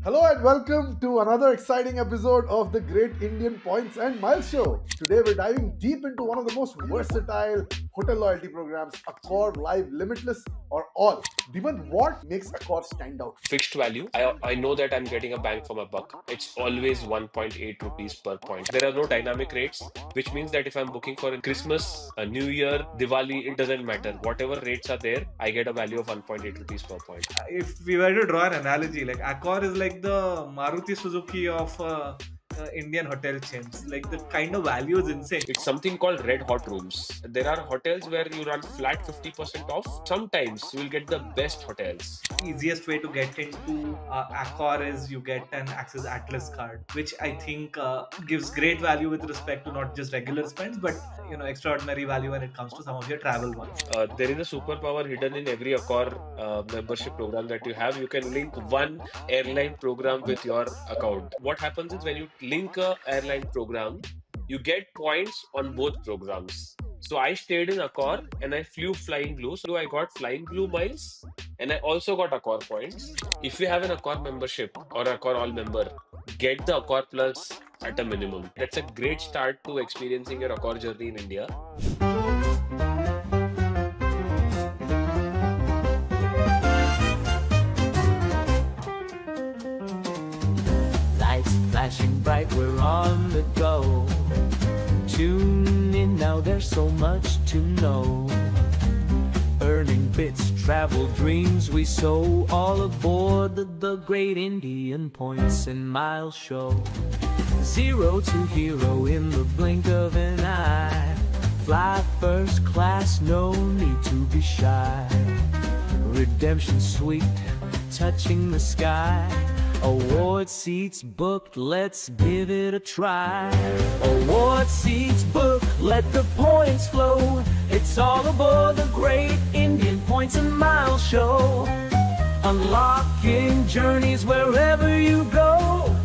Hello and welcome to another exciting episode of the Great Indian Points and Miles Show. Today we're diving deep into one of the most versatile hotel loyalty programs, Accor Live Limitless or All. Dhimant, what makes Accor stand out? Fixed value. I know that I'm getting a bang for my buck. It's always 1.8 rupees per point. There are no dynamic rates, which means that if I'm booking for a Christmas, a New Year, Diwali, it doesn't matter. Whatever rates are there, I get a value of 1.8 rupees per point. If we were to draw an analogy, like Accor is like the Maruti Suzuki of Indian hotel chains. Like the kind of value is insane. It's something called red hot rooms. There are hotels where you run flat 50% off. Sometimes you'll get the best hotels. Easiest way to get into Accor is you get an Access Atlas card, which I think gives great value with respect to not just regular spends, but extraordinary value when it comes to some of your travel ones. There is a superpower hidden in every Accor membership program that you have. You can link one airline program with your account. What happens is when you link a airline program, you get points on both programs. So I stayed in Accor and I flew Flying Blue. So I got Flying Blue miles and I also got Accor points. If you have an Accor membership or Accor All member, get the Accor Plus at a minimum. That's a great start to experiencing your Accor journey in India. Lights flashing bright, we're on the go. Tune in now, there's so much to know. Earning bits, travel dreams we sow. All aboard the Great Indian Points and Miles Show. Zero to hero in the blink of an eye. Fly first class, no need to be shy. Redemption sweet, touching the sky. Award seats booked, let's give it a try. Award seats booked, let the points flow. It's all aboard the Great Indian Points and Miles Show. Unlocking journeys wherever you go.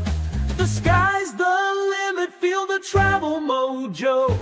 The sky's the limit, feel the travel mojo.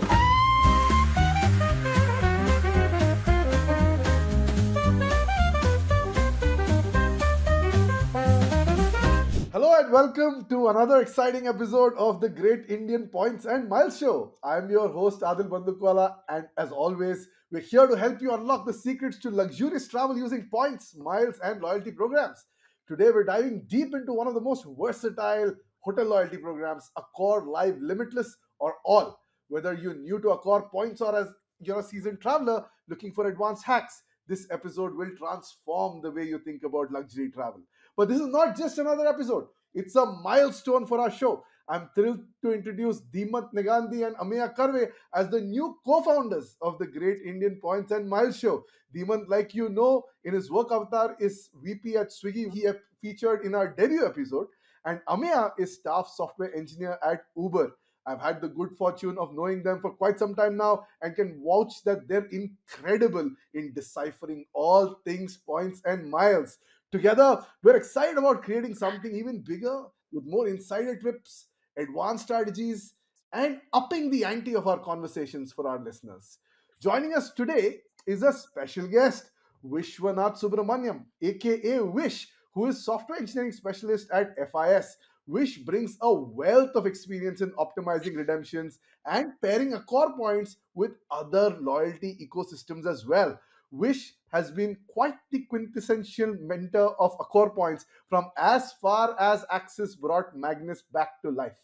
Hello and welcome to another exciting episode of the Great Indian Points and Miles Show. I'm your host Aadil Bandukwala, and as always, we're here to help you unlock the secrets to luxurious travel using points, miles, and loyalty programs. Today, we're diving deep into one of the most versatile hotel loyalty programs, Accor Live Limitless or All. Whether you're new to Accor points or as you're a seasoned traveler looking for advanced hacks, this episode will transform the way you think about luxury travel. But this is not just another episode. It's a milestone for our show. I'm thrilled to introduce Dhimant, Negandhi and Ameya Karve as the new co-founders of the Great Indian Points and Miles Show. Dhimant, like you know, in his work avatar is VP at Swiggy. He featured in our debut episode. And Ameya is staff software engineer at Uber. I've had the good fortune of knowing them for quite some time now and can vouch that they're incredible in deciphering all things points and miles. Together, we're excited about creating something even bigger with more insider tips, advanced strategies, and upping the ante of our conversations for our listeners. Joining us today is a special guest, Vishwanath Subramaniam, aka Vish, who is software engineering specialist at FIS. Vish brings a wealth of experience in optimizing redemptions and pairing Accor points with other loyalty ecosystems as well. Vish has been quite the quintessential mentor of Accor points from as far as Axis brought Magnus back to life.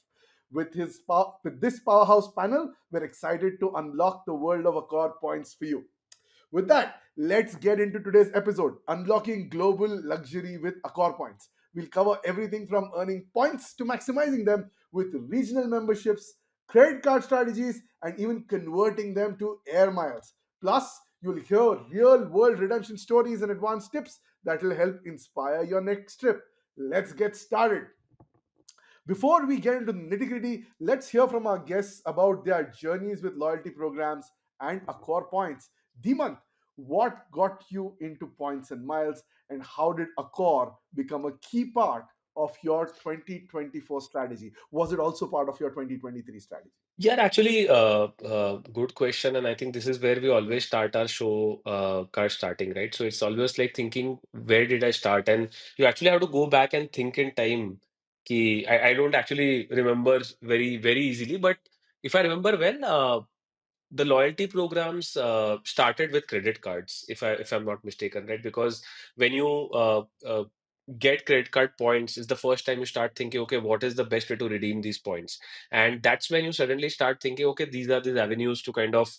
With this powerhouse panel, we're excited to unlock the world of Accor points for you. With that, let's get into today's episode, Unlocking Global Luxury with Accor Points. We'll cover everything from earning points to maximizing them with regional memberships, credit card strategies, and even converting them to air miles. Plus, you'll hear real-world redemption stories and advanced tips that will help inspire your next trip. Let's get started. Before we get into the nitty-gritty, let's hear from our guests about their journeys with loyalty programs and Accor points. Dhimant, what got you into points and miles, and how did Accor become a key part of your 2024 strategy? Was it also part of your 2023 strategy? Yeah, actually, good question. And I think this is where we always start our show, card starting, right? So it's always like thinking, where did I start? And you actually have to go back and think in time. I don't actually remember very easily, but if I remember well, the loyalty programs started with credit cards, if I'm not mistaken, right? Because when you get credit card points is the first time you start thinking, okay, what is the best way to redeem these points? And that's when you suddenly start thinking, okay, these are these avenues to kind of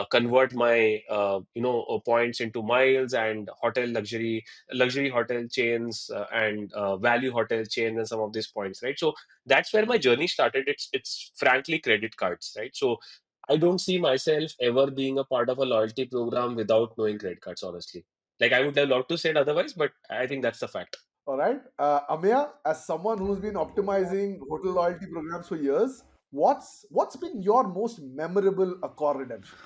convert my points into miles and luxury hotel chains and value hotel chains and some of these points, right? So that's where my journey started. It's frankly credit cards, right? So I don't see myself ever being a part of a loyalty program without knowing credit cards, honestly. Like I would have loved to say it otherwise, but I think that's the fact. All right. Ameya, as someone who's been optimizing hotel loyalty programs for years, what's been your most memorable Accor redemption?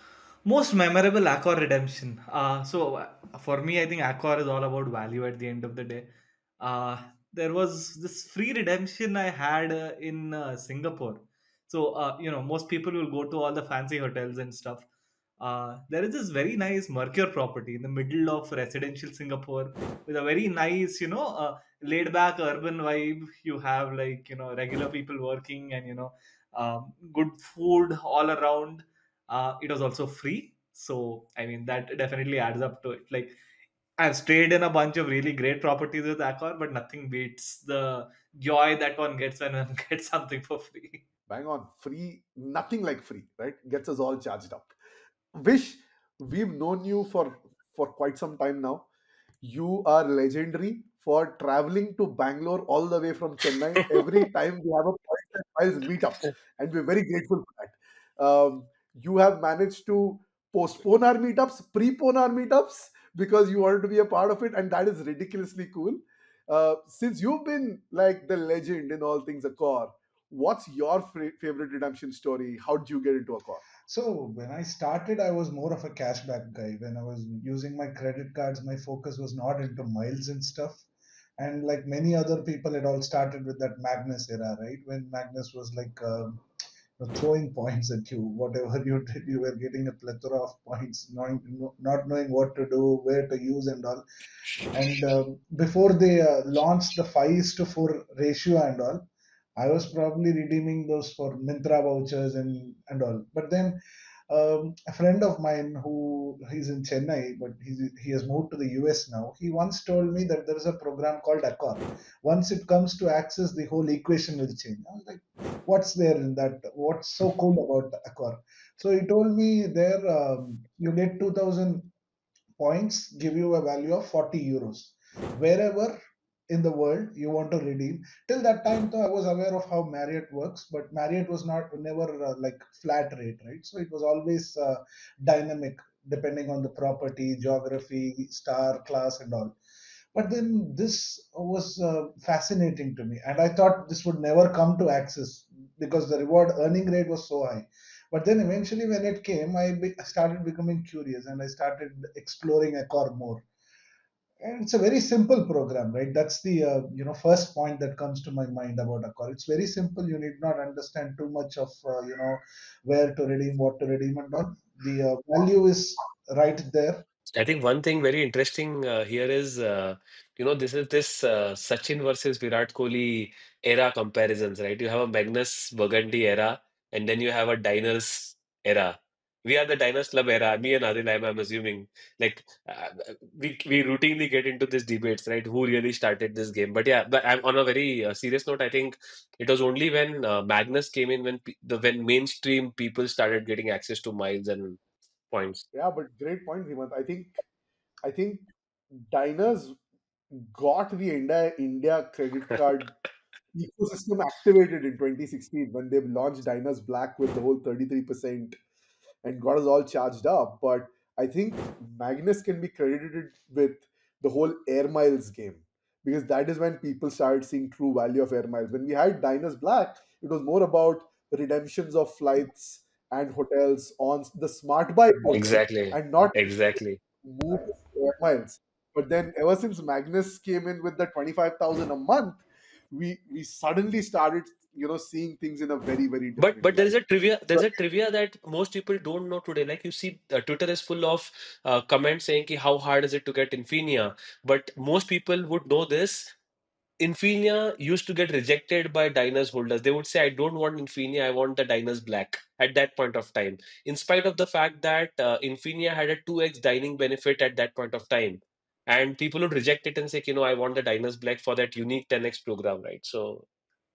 Most memorable Accor redemption. For me, I think Accor is all about value at the end of the day. There was this free redemption I had in Singapore. Most people will go to all the fancy hotels and stuff. There is this very nice Mercure property in the middle of residential Singapore with a very nice, laid back urban vibe. You have like, regular people working and, good food all around. It was also free, so I mean that definitely adds up to it. Like, I've stayed in a bunch of really great properties with Accor, but nothing beats the joy that one gets when one gets something for free. Bang on. Free, nothing like free, right? Gets us all charged up. Vish, we've known you for quite some time now. You are legendary for traveling to Bangalore all the way from Chennai every time we have a Points and Miles meetup, and we're very grateful for that. You have managed to postpone our meetups, prepone our meetups because you wanted to be a part of it, and that is ridiculously cool. Since you've been like the legend in all things Accor, what's your favorite redemption story? How did you get into Accor? So when I started, I was more of a cashback guy. When I was using my credit cards, my focus was not into miles and stuff. And like many other people, it all started with that Magnus era, right? When Magnus was like throwing points at you, whatever you did, you were getting a plethora of points, not knowing what to do, where to use, and all. And before they launched the 5:4 ratio and all, I was probably redeeming those for Mintra vouchers and all. But then a friend of mine who he's in Chennai, but he has moved to the US now. He once told me that there is a program called Accor. Once it comes to access, the whole equation will change. I was like, what's there in that? What's so cool about Accor? So he told me there you get 2,000 points give you a value of 40 euros wherever in the world you want to redeem. Till that time though, I was aware of how Marriott works, but Marriott was not never like flat rate, right? So it was always dynamic depending on the property, geography, star class, and all. But then this was fascinating to me, and I thought this would never come to access because the reward earning rate was so high. But then eventually, when it came, I started becoming curious and I started exploring Accor more. And it's a very simple program, right? That's the first point that comes to my mind about Accor. It's very simple. You need not understand too much of where to redeem, what to redeem, and all. The value is right there. I think one thing very interesting here is, this is this Sachin versus Virat Kohli era comparisons, right? You have a Magnus Burgundy era, and then you have a Diners era. We are the Diners Club era. Me and Aadil, I'm assuming, like we routinely get into these debates, right? Who really started this game? But yeah, but I'm on a very serious note. I think it was only when Magnus came in when mainstream people started getting access to miles and points. Yeah, but great point, Dhimant. I think diners got the India credit card ecosystem activated in 2016 when they launched Diners Black with the whole 33% and got us all charged up. But I think Magnus can be credited with the whole air miles game because that is when people started seeing true value of air miles. When we had Diners Black, it was more about redemptions of flights and hotels on the Smart Buy portal Exactly. and not Exactly. move air miles. But then ever since Magnus came in with the 25,000 a month, we suddenly started, seeing things in a very, very But different there is light. a trivia. So There's a trivia that most people don't know today. Like you see, Twitter is full of comments saying ki, how hard is it to get Infinia. But most people would know this. Infinia used to get rejected by diners holders. They would say, "I don't want Infinia. I want the diners black." At that point of time, in spite of the fact that Infinia had a 2x dining benefit at that point of time, and people would reject it and say, "I want the diners black for that unique 10x program." Right? So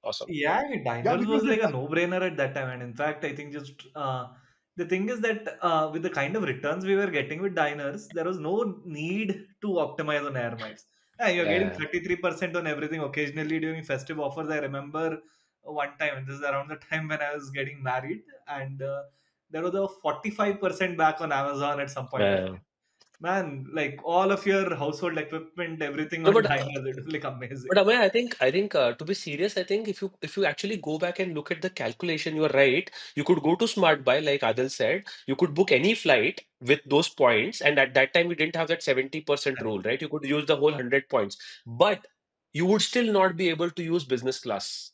awesome. Yeah, yeah, diners because was like a no-brainer at that time, and in fact, I think just the thing is that with the kind of returns we were getting with diners, there was no need to optimize on air miles. Yeah, you're getting Yeah. 33% on everything. Occasionally during festive offers, I remember one time, and this is around the time when I was getting married, and there was a 45% back on Amazon at some point of Yeah. time. Man, like all of your household equipment, everything No, on but diners, it was like amazing. But Amay, I think to be serious, I think if you actually go back and look at the calculation, you are right. You could go to Smart Buy, like Adil said. You could book any flight with those points, and at that time we didn't have that 70% rule, right? You could use the whole 100 points, but you would still not be able to use business class.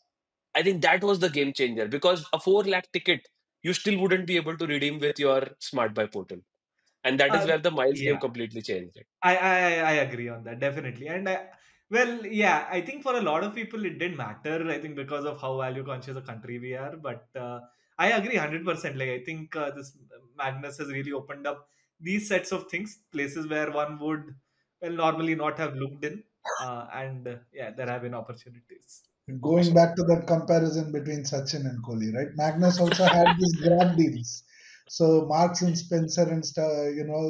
I think that was the game changer because a 4 lakh ticket you still wouldn't be able to redeem with your Smart Buy portal, and that is Uh, where the miles game yeah. completely changed. I agree on that definitely, and well, yeah, I think for a lot of people it didn't matter. I think because of how value conscious a country we are, but I agree 100%. Like I think this Magnus has really opened up these sets of things, places where one would well normally not have looked in, and yeah, there have been opportunities. Going Awesome. back to that comparison between Sachin and Kohli, right? Magnus also had these grab deals. So Marks and Spencer and stuff,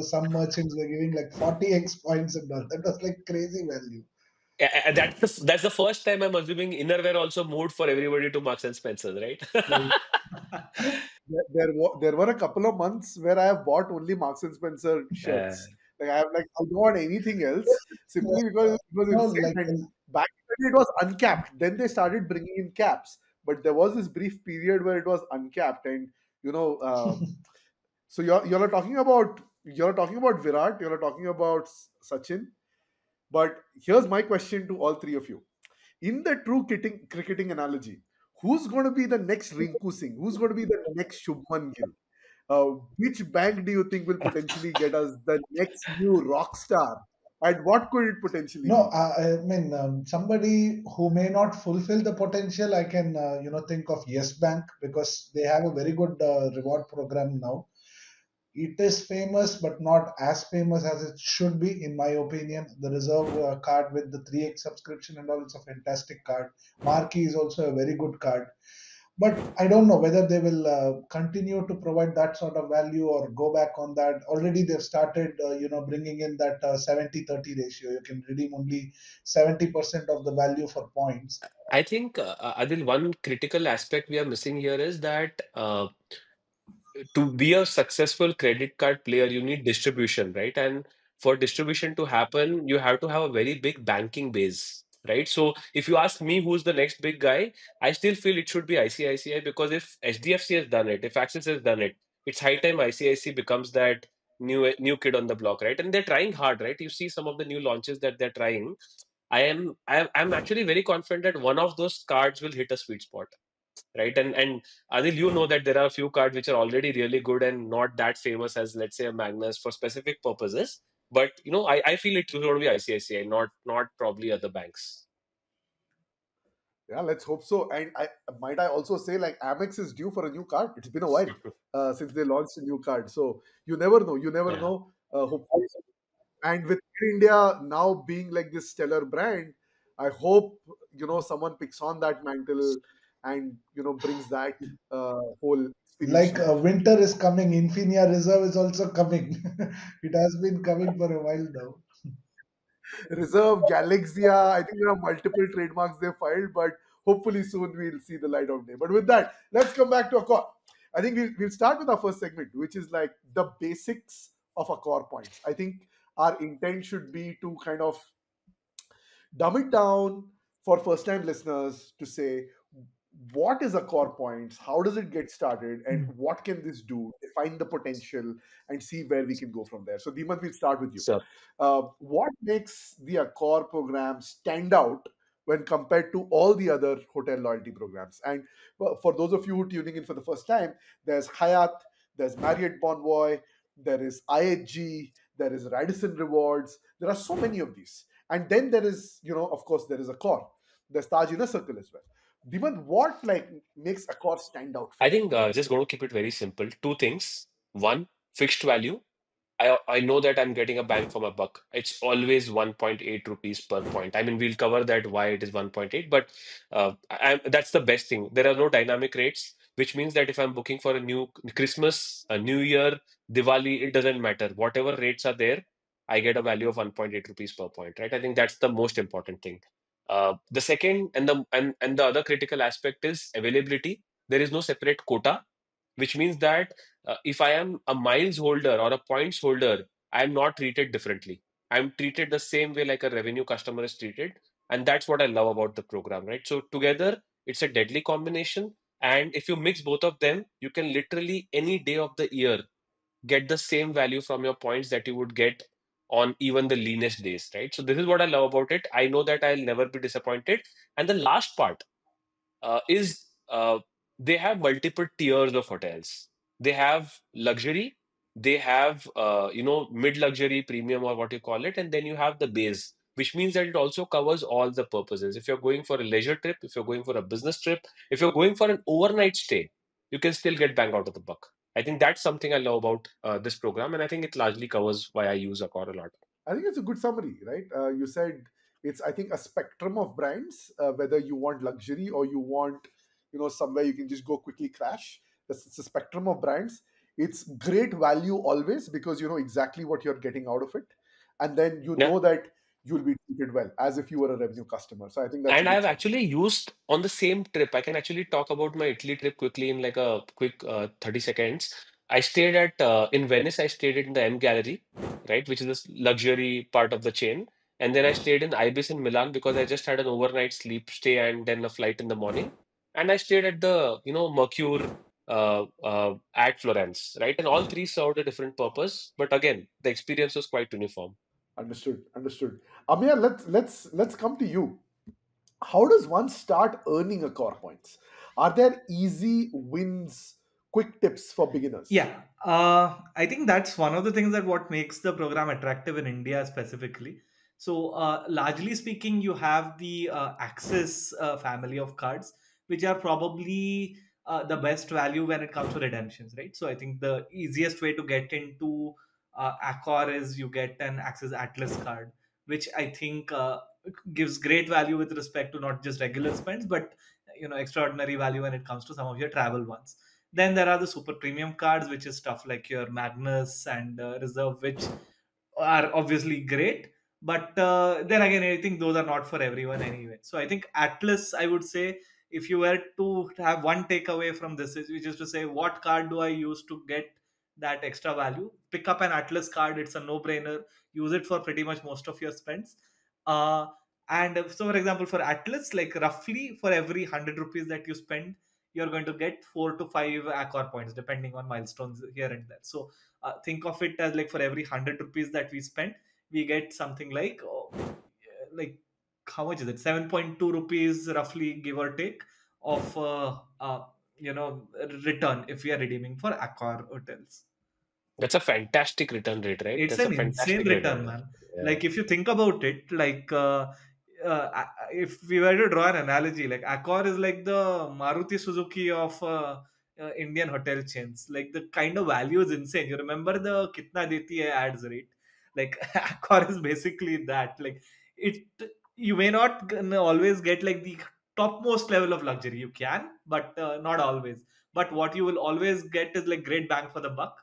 some merchants were giving like 40x points and all. That was like crazy value. That's the first time I'm assuming innerwear also moved for everybody to Marks and Spencer, right? Well, there were a couple of months where I have bought only Marks and Spencer Uh, shirts. Like I don't want anything else simply because it was insane. Like And back then it was uncapped. Then they started bringing in caps, but there was this brief period where it was uncapped. And you know, so you're talking about Virat, you're talking about Sachin. But here's my question to all three of you: in the true cricketing analogy, who's going to be the next Rinku Singh? Who's going to be the next Shubman Gill? Which bank do you think will potentially get us the next new rock star? And what could it potentially no, be? I mean somebody who may not fulfill the potential. I can think of Yes Bank because they have a very good reward program now. It is famous, but not as famous as it should be, in my opinion. The reserve card with the 3x subscription and all, it's a fantastic card. Marquee is also a very good card. But I don't know whether they will continue to provide that sort of value or go back on that. Already they've started, bringing in that 70-30 ratio. You can redeem only 70% of the value for points. I think, Adil, one critical aspect we are missing here is that to be a successful credit card player, you need distribution, right? And for distribution to happen, you have to have a very big banking base, right? So if you ask me who's the next big guy, I still feel it should be ICICI because if HDFC has done it, if Axis has done it, it's high time ICICI becomes that new kid on the block, right? And they're trying hard, right? You see some of the new launches that they're trying. I'm actually very confident that one of those cards will hit a sweet spot, right? And Adil, you know that there are a few cards which are already really good and not that famous as, let's say, a Magnus for specific purposes. But I feel it will be ICICI, not probably other banks. Yeah, let's hope so. And I also say, like, Amex is due for a new card. It's been a while since they launched a new card, so you never know. You never Yeah. know. Hopefully, and with Air India now being like this stellar brand, I hope someone picks on that mantle and brings that whole experience Like to life. winter is coming, Infinia Reserve is also coming. It has been coming for a while now. Reserve, Galaxia, I think there are multiple trademarks they filed, but hopefully soon we'll see the light of day. But with that, let's come back to Accor. I think we'll start with our first segment, which is like the basics of Accor points. I think our intent should be to kind of dumb it down for first time listeners to say what is a core points, how does it get started, and what can this do, define the potential, and see where we can go from there. So Dhimant, we'll start with you. So What makes the Accor program stand out when compared to all the other hotel loyalty programs. And for those of you who are tuning in for the first time, there's Hyatt, there's Marriott Bonvoy, there is IHG, there is Radisson Rewards. There are so many of these. And then there is, of course, there is Accor. There's Taj Inner Circle as well. Dhimant, what like makes Accor stand out for I you? think just going to keep it very simple. Two things. One, fixed value. I know that I'm getting a bang for my buck. It's always 1.8 rupees per point. I mean, we'll cover that why it is 1.8, but that's the best thing. There are no dynamic rates, which means that if I'm booking for a new Christmas, a New Year, Diwali, it doesn't matter. Whatever rates are there, I get a value of 1.8 rupees per point, right? I think that's the most important thing. The second and the other critical aspect is availability. There is no separate quota, which means that if I am a miles holder or a points holder, I am not treated differently. I'm treated the same way like a revenue customer is treated. And that's what I love about the program, right? So together, it's a deadly combination. And if you mix both of them, you can literally any day of the year get the same value from your points that you would get on even the leanest days, right? So this is what I love about it. I know that I'll never be disappointed. And the last part is they have multiple tiers of hotels. They have luxury, they have mid luxury, premium, or what you call it, and then you have the base, which means that it also covers all the purposes. If you're going for a leisure trip, if you're going for a business trip, if you're going for an overnight stay, you can still get bang out of the buck. I think that's something I love about this program, and I think it largely covers why I use Accor a lot. I think it's a good summary, right? You said it's, I think, a spectrum of brands, whether you want luxury or you want, somewhere you can just go quickly crash. It's a spectrum of brands. It's great value always because you know exactly what you're getting out of it. And then you Yeah. know that you'll be treated well as if you were a revenue customer. So I think that's a And good I've summary. actually used on the same trip. I can actually talk about my Italy trip quickly in like a quick 30 seconds. I stayed in Venice, I stayed in the M Gallery, right, which is this luxury part of the chain. And then I stayed in Ibis in Milan because I just had an overnight sleep stay and then a flight in the morning. And I stayed at the, Mercure at Florence, right? And all three served a different purpose. But again, the experience was quite uniform. Understood. Understood. Amir, let's come to you. How does one start earning a core points? Are there easy wins, quick tips for beginners? Yeah, I think that's one of the things that what makes the program attractive in India specifically. So, largely speaking, you have the Access family of cards, which are probably the best value when it comes to redemptions, right? So, I think the easiest way to get into Accor is you get an Access Atlas card, which I think gives great value with respect to not just regular spends, but extraordinary value when it comes to some of your travel ones. Then there are the super premium cards, which is stuff like your Magnus and Reserve, which are obviously great. But then again, I think those are not for everyone anyway. So I think Atlas, I would say, if you were to have one takeaway from this, is which is to say, what card do I use to get that extra value? Pick up an Atlas card. It's a no-brainer. Use it for pretty much most of your spends. Uh, and so, for example, for Atlas, like roughly for every 100 rupees that you spend, you're going to get 4 to 5 Accor points, depending on milestones here and there. So think of it as like for every 100 rupees that we spend, we get something like how much is it? 7.2 rupees, roughly, give or take, of return if we are redeeming for Accor hotels. That's a fantastic return rate, right? It's That's a an insane fantastic return, return. man. Yeah. Like if you think about it, if we were to draw an analogy, like Accor is like the Maruti Suzuki of Indian hotel chains. Like the kind of value is insane. You remember the Kitna Deti Hai ads, right? Like Accor is basically that. Like it, you may not always get like the topmost level of luxury. You can, but not always. But what you will always get is like great bang for the buck,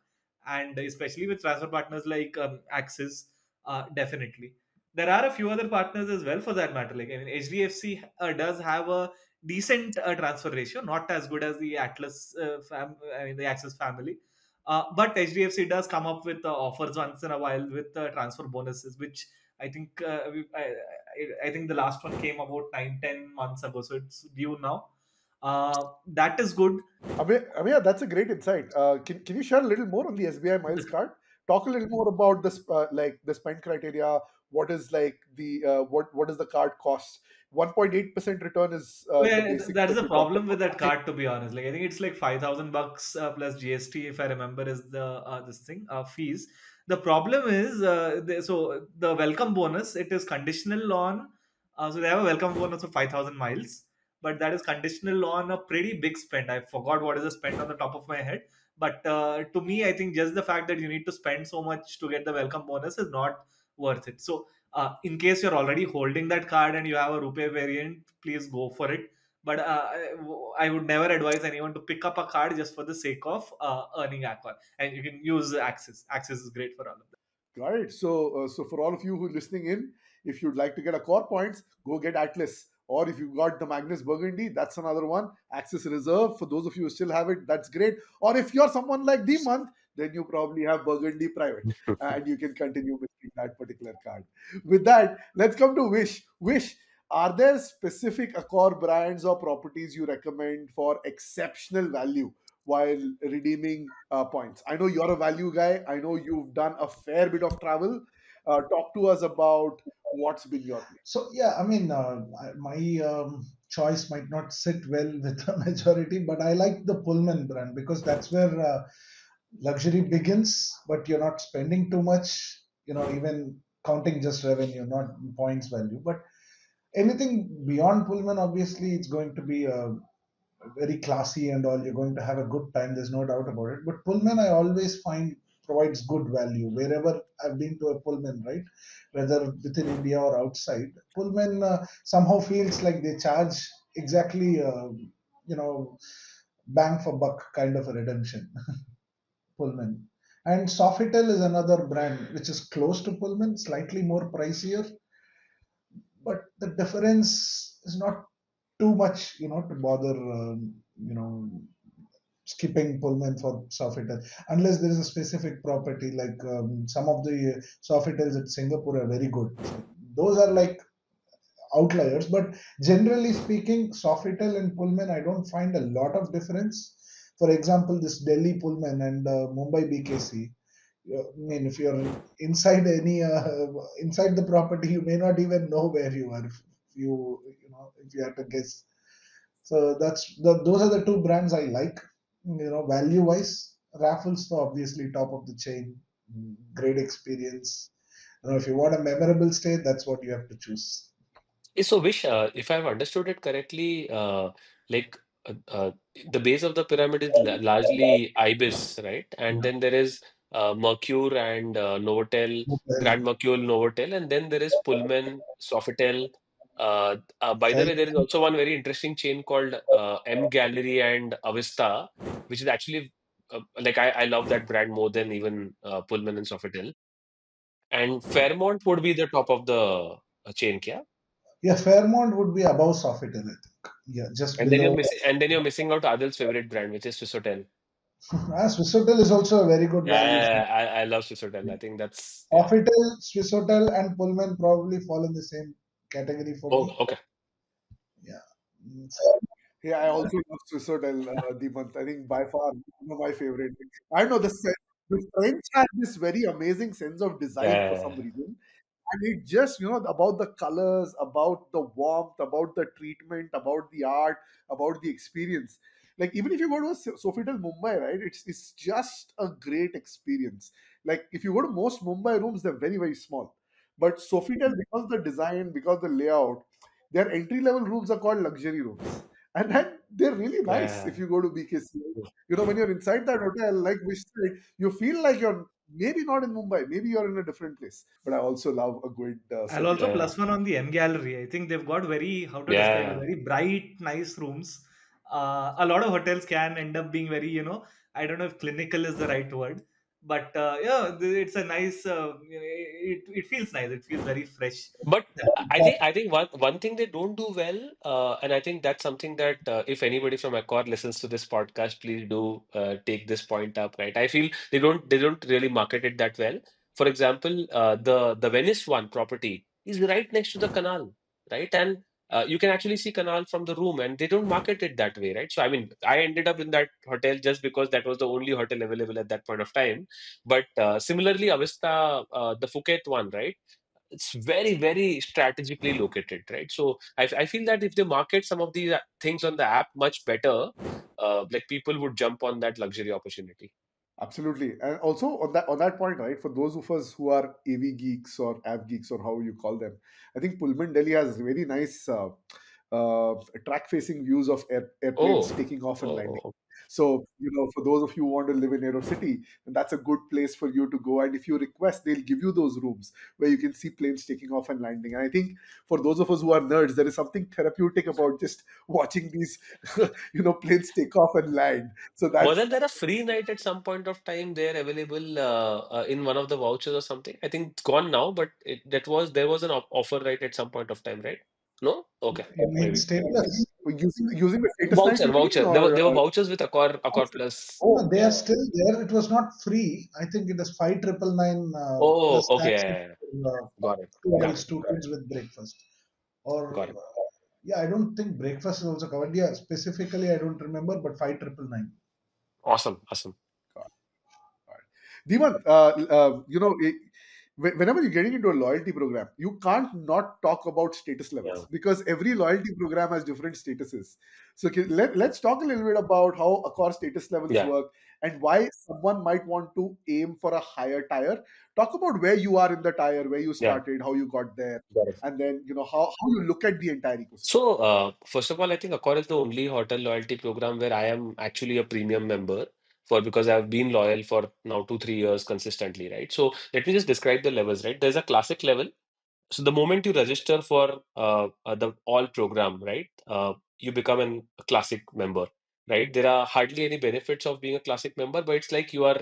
and especially with transfer partners like Axis, definitely. There are a few other partners as well, for that matter. Like I mean, HDFC does have a decent transfer ratio, not as good as the Atlas, I mean the Axis family. But HDFC does come up with offers once in a while with transfer bonuses, which I think I think the last one came about 9-10 months ago, so it's due now. That is good. Amir, that's a great insight. Can you share a little more on the SBI Miles card? Talk a little more about this, like the spend criteria. what is like the what is the card cost? 1.8% return is the Well, basic that is that the we talked problem about. with that card, to be honest. Like, I think it's like $5,000 plus GST, if I remember, is the this thing fees. The problem is, so the welcome bonus, it is conditional on. So they have a welcome bonus of 5,000 miles, but that is conditional on a pretty big spend. I forgot what is the spend on the top of my head, but to me, I think just the fact that you need to spend so much to get the welcome bonus is not worth it. So in case you're already holding that card and you have a rupee variant, please go for it. But I would never advise anyone to pick up a card just for the sake of earning Accor. And you can use Access. Access is great for all of that. Got it. So for all of you who are listening in, if you'd like to get a core points, go get Atlas. Or if you've got the Magnus Burgundy, that's another one. Access Reserve, for those of you who still have it, that's great. Or if you're someone like Dhimant, then you probably have Burgundy Private, and you can continue with that particular card. With that, let's come to Wish. Wish, are there specific Accor brands or properties you recommend for exceptional value while redeeming points? I know you're a value guy. I know you've done a fair bit of travel. Talk to us about what's been your place. So yeah, I mean, my choice might not sit well with the majority, but I like the Pullman brand because that's where luxury begins. But you're not spending too much, even counting just revenue, not points value. But anything beyond Pullman, obviously, it's going to be very classy and all. You're going to have a good time. There's no doubt about it. But Pullman, I always find provides good value wherever I've been to a Pullman, right? Whether within India or outside, Pullman somehow feels like they charge exactly, bang for buck kind of a redemption. Pullman. And Sofitel is another brand which is close to Pullman, slightly more pricier, but the difference is not too much, to bother, skipping Pullman for Sofitel, unless there is a specific property like some of the Sofitels at Singapore are very good. So those are like outliers, but generally speaking, Sofitel and Pullman, I don't find a lot of difference. For example, this Delhi Pullman and Mumbai BKC. I mean, if you're inside the property, you may not even know where you are. If you have to guess. So those are the two brands I like. Value wise, Raffles, so obviously top of the chain, great experience. If you want a memorable stay, that's what you have to choose. So, Vish, if I've understood it correctly, like uh, uh, the base of the pyramid is largely Ibis, right? And Yeah. then there is Mercure and Novotel, Well, Grand Mercure, Novotel, and then there is Pullman, Sofitel. By the way, there is also one very interesting chain called M Gallery and Avista, which is actually like I love that brand more than even Pullman and Sofitel. And Fairmont would be the top of the chain, yeah? yeah, Fairmont would be above Sofitel, I think. Yeah, just And then below. you're missing out Adil's favorite brand, which is Swiss Hotel. Swissôtel is also a very good value. Yeah, I love Swiss Hotel. I think that's yeah. Sofitel, Swissôtel, and Pullman probably fall in the same category for Oh, me. okay. Yeah. Mm, Yeah, I also love Swiss Hotel, the month. I think by far one of my favorite. I don't know the French have this very amazing sense of design for some Yeah. reason, and it just about the colors, about the warmth, about the treatment, about the art, about the experience. Like even if you go to a Sofitel Mumbai, right, it's just a great experience. Like if you go to most Mumbai rooms, they're very very small, but Sofitel, because the design, because the layout, their entry level rooms are called luxury rooms, and then they're really nice. If Yeah. you go to BKC, when you're inside that hotel, like we said, you feel like you're maybe not in Mumbai, maybe you're in a different place. But I also love a good I'll also Sofitel. Yeah. plus one on the M Gallery. I think they've got very, how to describe it, Yeah. very bright, nice rooms. A lot of hotels can end up being very, I don't know if clinical is the right word, but yeah, it's a nice, it feels nice. It feels very fresh. But that- I think one thing they don't do well, and I think that's something that if anybody from Accor listens to this podcast, please do take this point up, right? I feel they don't really market it that well. For example, the Venice one property is right next to the canal, right? And you can actually see canal from the room, and they don't market it that way, right? So I mean, I ended up in that hotel just because that was the only hotel available at that point of time. But similarly, Avista, the Phuket one, right? it's very, very strategically located, right? So I feel that if they market some of these things on the app much better, like people would jump on that luxury opportunity. Absolutely. And also on that point, right, for those of us who are AV geeks or app geeks or how you call them, I think Pullman Delhi has very nice track facing views of airplanes Oh, taking off and landing. oh, So, for those of you who want to live in Aero City, then that's a good place for you to go. And if you request, they'll give you those rooms where you can see planes taking off and landing. And I think for those of us who are nerds, there is something therapeutic about just watching these, planes take off and land. So that wasn't there a free night at some point of time there available in one of the vouchers or something? I think it's gone now, but there was an offer right at some point of time, right? No? Okay, You mean maybe. stateless? using the status night, Voucher, you mean, voucher. or There were vouchers with Accor voucher? Plus. No, they are Yeah. still there. It was not free. I think it is 5,999 Oh, plus okay. tax Yeah, yeah, yeah. for Got it. two Got adults, it. two kids with breakfast. Or Got it. yeah, I don't think breakfast is also covered. Yeah, specifically I don't remember, but 5,999. Awesome. Awesome. Dhimant, whenever you're getting into a loyalty program, you can't not talk about status Yeah. levels because every loyalty program has different statuses. So let's talk a little bit about how Accor status levels Yeah. work and why someone might want to aim for a higher tier. Talk about where you are in the tier, where you Yeah. started, how you got there, Got it. and then how you look at the entire ecosystem. So, first of all, I think Accor is the only hotel loyalty program where I am actually a premium member for because I've been loyal for now 2, 3 years consistently, right? So let me just describe the levels, right? There's a classic level. So the moment you register for the all program, right, you become a classic member, right? There are hardly any benefits of being a classic member, but it's like you are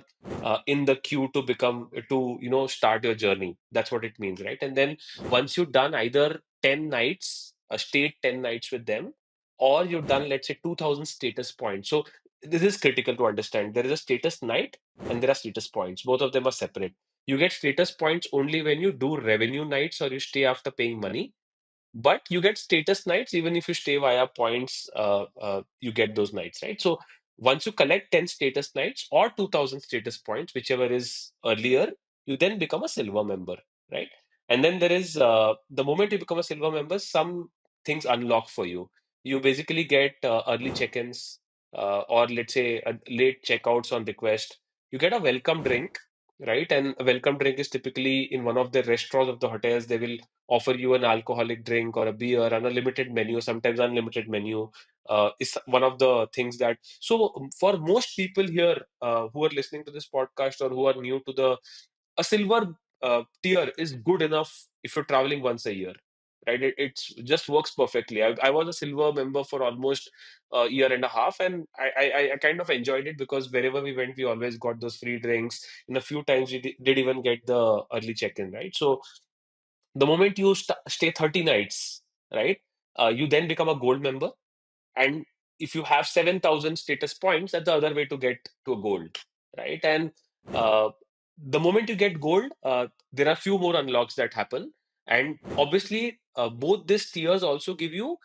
in the queue to become to start your journey. That's what it means, right? And then once you've done either 10 nights, stayed 10 nights with them, or you've done let's say 2,000 status points. So this is critical to understand. There is a status night and there are status points. Both of them are separate. You get status points only when you do revenue nights or you stay after paying money. But you get status nights even if you stay via points, you get those nights, right? So once you collect 10 status nights or 2,000 status points, whichever is earlier, you then become a silver member, right? And then there is the moment you become a silver member, some things unlock for you. You basically get early check-ins or let's say late checkouts on request. You get a welcome drink, right? And a welcome drink is typically in one of the restaurants of the hotels. They will offer you an alcoholic drink or a beer on a limited menu, sometimes unlimited menu. Is one of the things that. So for most people here who are listening to this podcast or who are new to a silver tier is good enough if you're traveling once a year. Right, it's just works perfectly. I was a silver member for almost a year and a half, and I kind of enjoyed it because wherever we went, we always got those free drinks. In a few times, we did even get the early check-in, right? So the moment you stay 30 nights, right, you then become a gold member. And if you have 7,000 status points, that's the other way to get to a gold, right? And uh, the moment you get gold, there are few more unlocks that happen. And obviously, both these tiers also give you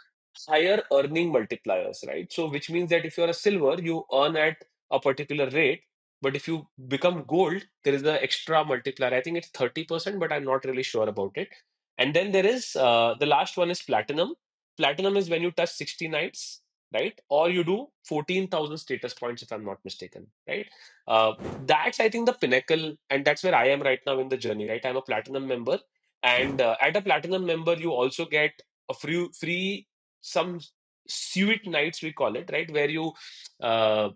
higher earning multipliers, right? So, which means that if you're a silver, you earn at a particular rate. But if you become gold, there is the extra multiplier. I think it's 30%, but I'm not really sure about it. And then there is the last one is platinum. Platinum is when you touch 60 nights, right? Or you do 14,000 status points, if I'm not mistaken, right? That's, I think, the pinnacle. And that's where I am right now in the journey, right? I'm a platinum member. And at a platinum member, you also get a free some suite nights, we call it, right? Where you uh,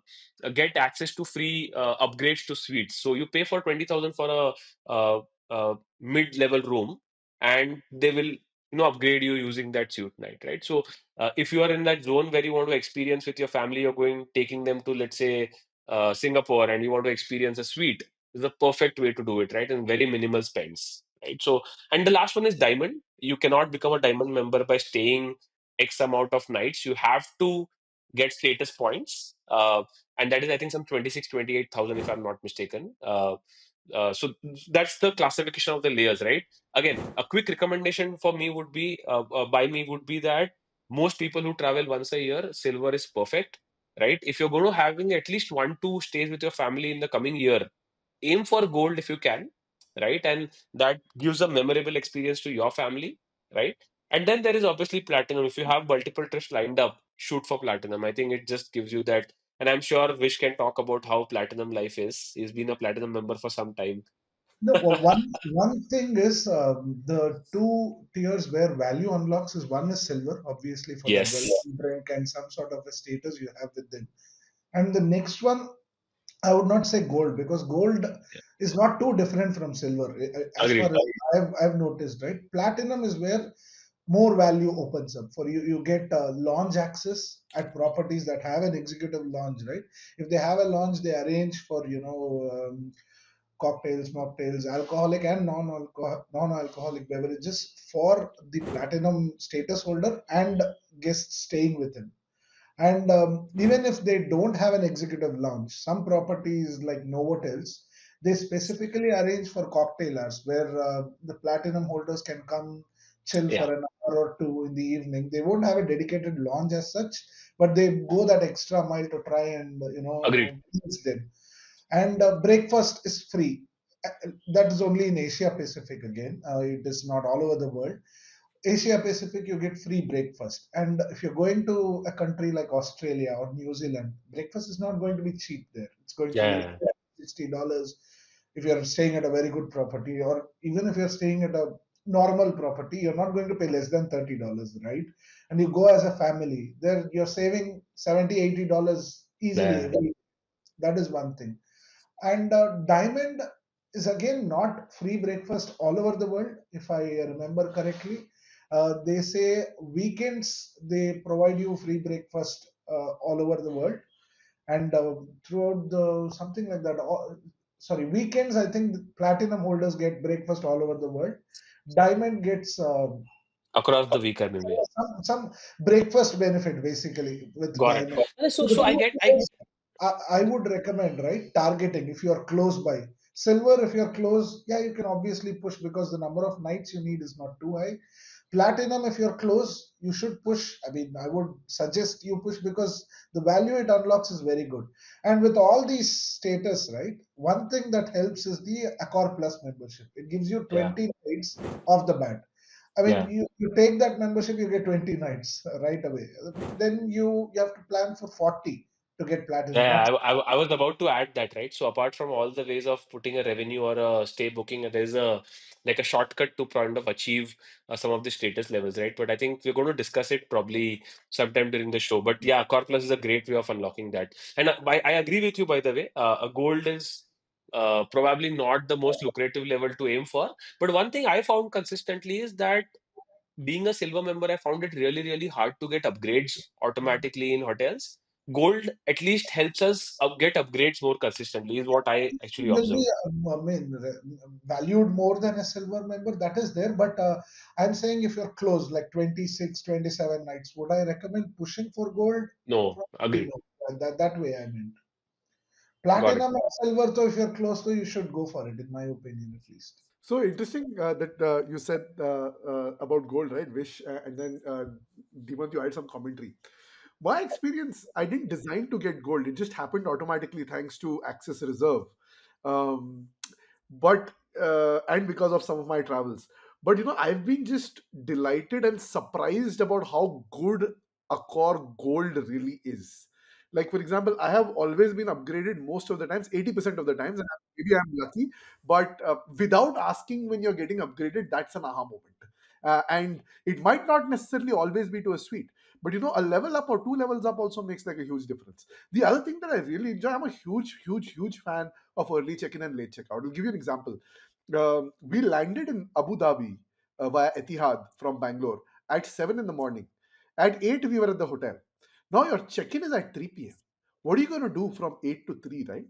get access to free upgrades to suites. So you pay for 20,000 for a mid-level room, and they will upgrade you using that suite night, right? So if you are in that zone where you want to experience with your family, you're going taking them to, let's say, Singapore, and you want to experience a suite, is the perfect way to do it, right? And very minimal spends, right? So, and the last one is diamond. You cannot become a diamond member by staying X amount of nights. You have to get status points, and that is, I think, some 26, 28,000, if I'm not mistaken. So that's the classification of the layers, right? Again, a quick recommendation for me would be by me would be that most people who travel once a year, silver is perfect, right? If you're going to having at least 1, 2 stays with your family in the coming year, aim for gold if you can. right? And that gives a memorable experience to your family, right? And then there is obviously platinum. If you have multiple trips lined up, shoot for platinum. I think it just gives you that. And I'm sure Vish can talk about how platinum life is. He's been a platinum member for some time. No, one thing is the two tiers where value unlocks is one is silver, obviously for that Yes. welcome drink and some sort of a status you have with them, and the next one I would not say gold because gold is not too different from silver as far Agreed. as I've noticed. Right, platinum is where more value opens up for you. You get launch access at properties that have an executive lounge. Right, if they have a lounge, they arrange for cocktails, mocktails, alcoholic and non-alcoholic beverages for the platinum status holder and guests staying with him. And even if they don't have an executive lounge, some properties like Novotels, they specifically arrange for cocktail hours where the platinum holders can come chill Yeah. for an hour or two in the evening. They won't have a dedicated lounge as such, but they go that extra mile to try and Agreed. please them. And breakfast is free. That is only in Asia Pacific again. It is not all over the world. Asia Pacific, you get free breakfast. And if you're going to a country like Australia or New Zealand, breakfast is not going to be cheap there. It's going to be like Yeah. $60 if you're staying at a very good property, or even if you're staying at a normal property, you're not going to pay less than $30, right? And you go as a family, there you're saving $70, $80 easily Yeah. every. That is one thing. And Diamond is again not free breakfast all over the world, if I remember correctly. They say weekends they provide you free breakfast all over the world, and throughout the something like that. Sorry, weekends I think the platinum holders get breakfast all over the world. Diamond gets Across the week, I maybe. some breakfast benefit basically with Got it. Diamond. So, So the so I two get, I tiers I would recommend, right? Targeting if you're close by. Silver, if you're close, yeah, you can obviously push because the number of nights you need is not too high. Platinum, if you're close, you should push. I mean, I would suggest you push because the value it unlocks is very good. And with all these status, right, one thing that helps is the Accor Plus membership. It gives you yeah, 20 nights off the bat. I mean, yeah. you take that membership, you get 20 nights right away. Then you have to plan for 40 to get platinum. Yeah, That's I was about to add that, right? So apart from all the ways of putting a revenue or a stay booking, there's a like a shortcut to kind of achieve some of the status levels, right? But I think we're going to discuss it probably sometime during the show. But yeah, Core Plus is a great way of unlocking that. And I agree with you, by the way. A gold is probably not the most lucrative level to aim for. But one thing I found consistently is that being a silver member, I found it really, really hard to get upgrades automatically in hotels. Gold at least helps us get upgrades more consistently, is what I actually will be, observed. I mean, valued more than a silver member. That is there, but I'm saying if you're close, like 26, 27 nights, would I recommend pushing for gold? No, Probably agreed. no. That way, I mean. Got it. Platinum and silver, though, if you're close to, you should go for it, in my opinion, at least. So interesting that you said about gold, right, Vish, and then Dhimant, you had some commentary. My experience, I didn't design to get gold; it just happened automatically thanks to Access Reserve, um, but and because of some of my travels. But I've been just delighted and surprised about how good Accor Gold really is. Like, for example, I have always been upgraded most of the times, 80% of the times, and maybe I'm lucky, but without asking when you're getting upgraded, that's an aha moment. And it might not necessarily always be to a suite, but a level up or two levels up also makes like a huge difference. The other thing that I really enjoy, I'm a huge fan of early check-in and late check-out. I'll give you an example. We landed in Abu Dhabi via Etihad from Bangalore at 7 in the morning. At 8, we were at the hotel. Now your check-in is at 3 p.m. What are you going to do from 8 to 3, right?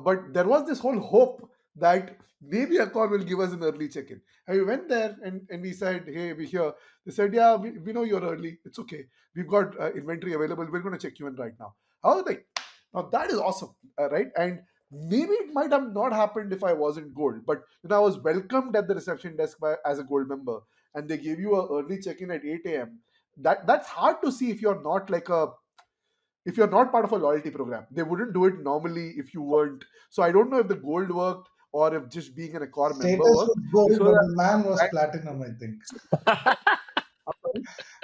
But there was this whole hope that maybe Accor will give us an early check-in. And we went there and we said, hey, we're here. They said, yeah, we know you're early. It's okay. We've got inventory available. We're going to check you in right now. I was like, now that is awesome, right? And maybe it might have not happened if I wasn't gold. But I was welcomed at the reception desk as a gold member. And they gave you an early check-in at 8 a.m. That's hard to see if you're not part of a loyalty program. They wouldn't do it normally if you weren't. So I don't know if the gold worked or if just being an Accor member Status work. was gold, This was but the man was platinum, I think.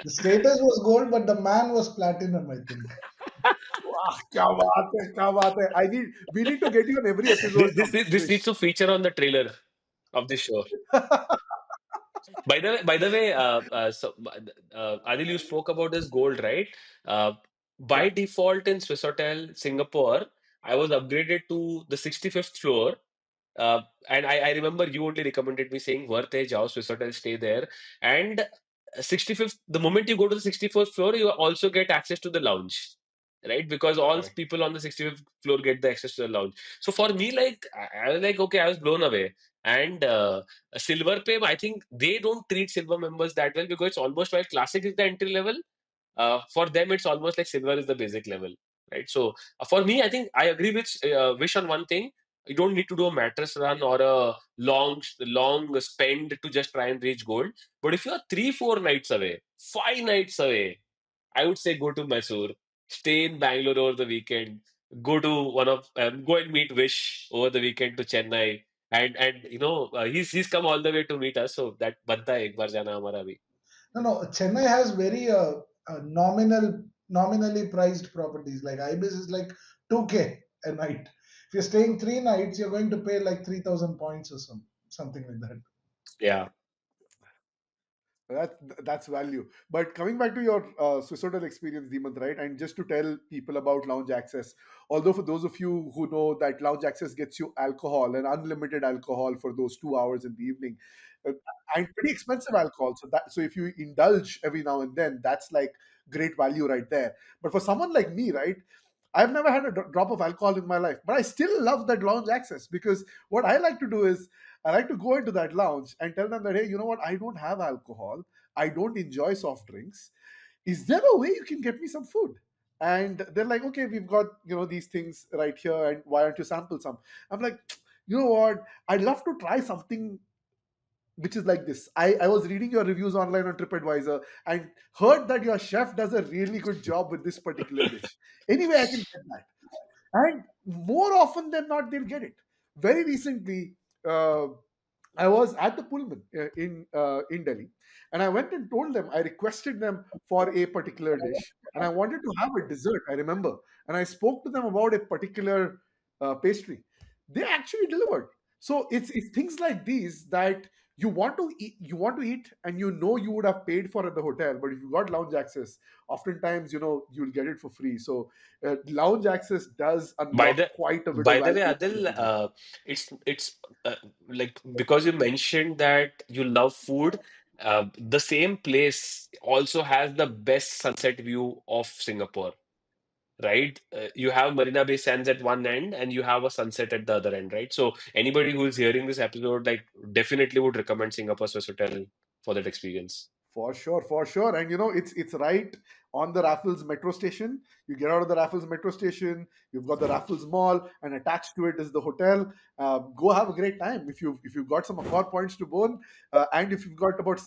The status was gold, but the man was platinum, I think. wow, क्या बात है, क्या बात है. We need to get you on every episode, This Vish. needs to feature on the trailer of this show. By the way, Adil, you spoke about this gold, right? Uh, by Yeah. default in Swissotel, Singapore, I was upgraded to the 65th floor. And I remember you only recommended me saying, worth hai, jao Swiss Hotel, stay there. And 65th, the moment you go to the 61st floor, you also get access to the lounge, right? Because all Correct. people on the 65th floor get the access to the lounge. So for me, like, I was like, okay, I was blown away. And Silver Pay, I think they don't treat silver members that well because it's almost like classic is the entry level. For them, it's almost like silver is the basic level, right? So for me, I think I agree with Vish on one thing. You don't need to do a mattress run or a long spend to just try and reach gold. But if you're 3-4 nights away, 5 nights away, I would say go to Mysore, stay in Bangalore over the weekend, go and meet Vish over the weekend to Chennai, and he's come all the way to meet us. So that banta hai ek bar jana hamara bhi. No, Chennai has very nominally priced properties. Like Ibis is like 2K a night. If you're staying 3 nights, you're going to pay like 3,000 points or something like that. Yeah. That's value. But coming back to your Swiss Hotel experience, Dhimant, right? And just to tell people about lounge access, although for those of you who know that lounge access gets you alcohol and unlimited alcohol for those 2 hours in the evening, uh, and pretty expensive alcohol. So if you indulge every now and then, that's like great value right there. But for someone like me, right? I've never had a drop of alcohol in my life, but I still love that lounge access because what I like to do is I like to go into that lounge and tell them that, hey, you know what? I don't have alcohol. I don't enjoy soft drinks. Is there a way you can get me some food? And they're like, okay, we've got, these things right here. And why don't you sample some? I'm like, you know what? I'd love to try something which is like this. I was reading your reviews online on TripAdvisor and heard that your chef does a really good job with this particular dish. Anyway, I can get that. And more often than not, they'll get it. Very recently, uh, I was at the Pullman in Delhi, and I went and told them I requested them for a particular dish, and I wanted to have a dessert. I remember, and I spoke to them about a particular pastry. They actually delivered. So it's things like these that you want to eat, and you would have paid for at the hotel. But if you got lounge access, oftentimes you'll get it for free. So lounge access does By unlock the quite a bit of by the way, value for Adil, people. it's like because you mentioned that you love food, the same place also has the best sunset view of Singapore, right? You have Marina Bay Sands at one end and you have a sunset at the other end, right? So anybody who is hearing this episode, like, definitely would recommend Singapore Swiss Hotel for that experience. For sure, for sure. And it's right on the Raffles metro station. You get out of the Raffles metro station, you've got the Raffles Mall, and attached to it is the hotel. Go have a great time. If you've got some Accor points to burn, and if you've got about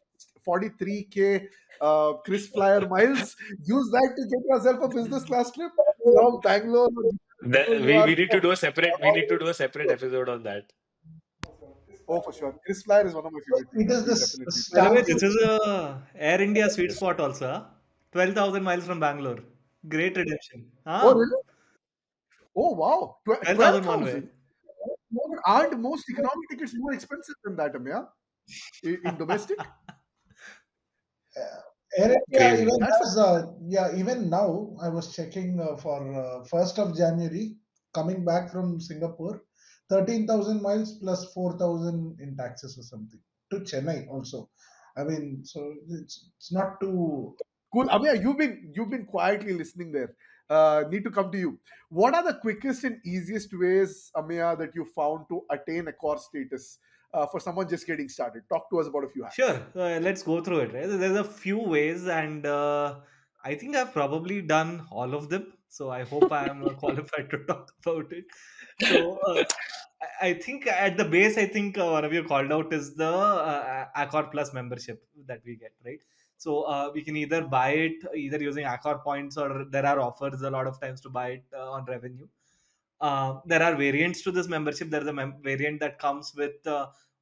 43K Chris Flyer miles, use that to get yourself a business class trip from Bangalore. That, You we, are we need to do a separate episode on that. oh, for sure. Chris Flyer is one of my So favorite things. it That is we'll this definitely By the way, stamp. this is a Air India sweet spot also. Huh? 12,000 miles from Bangalore. Great redemption. Oh, Ah, really? Oh, wow. 12,000 one way. 12,000? Aren't most economic tickets more expensive than that, Amya? In domestic? Air India Crazy. even That's a has, even now I was checking for 1st of January coming back from Singapore, 13,000 miles plus 4,000 in taxes or something to Chennai also. I mean, so it's not too. cool. Amya, you've been quietly listening there. Need to come to you. What are the quickest and easiest ways, Amya, that you found to attain a core status for someone just getting started? Talk to us about a few hacks. Sure, let's go through it. Right? There's a few ways, and I think I've probably done all of them. So I hope I am qualified to talk about it. So I think at the base, I think one of you called out is the Accor Plus membership that we get, right? So we can either buy it either using Accor points or there are offers a lot of times to buy it on revenue. There are variants to this membership. There's a variant that comes with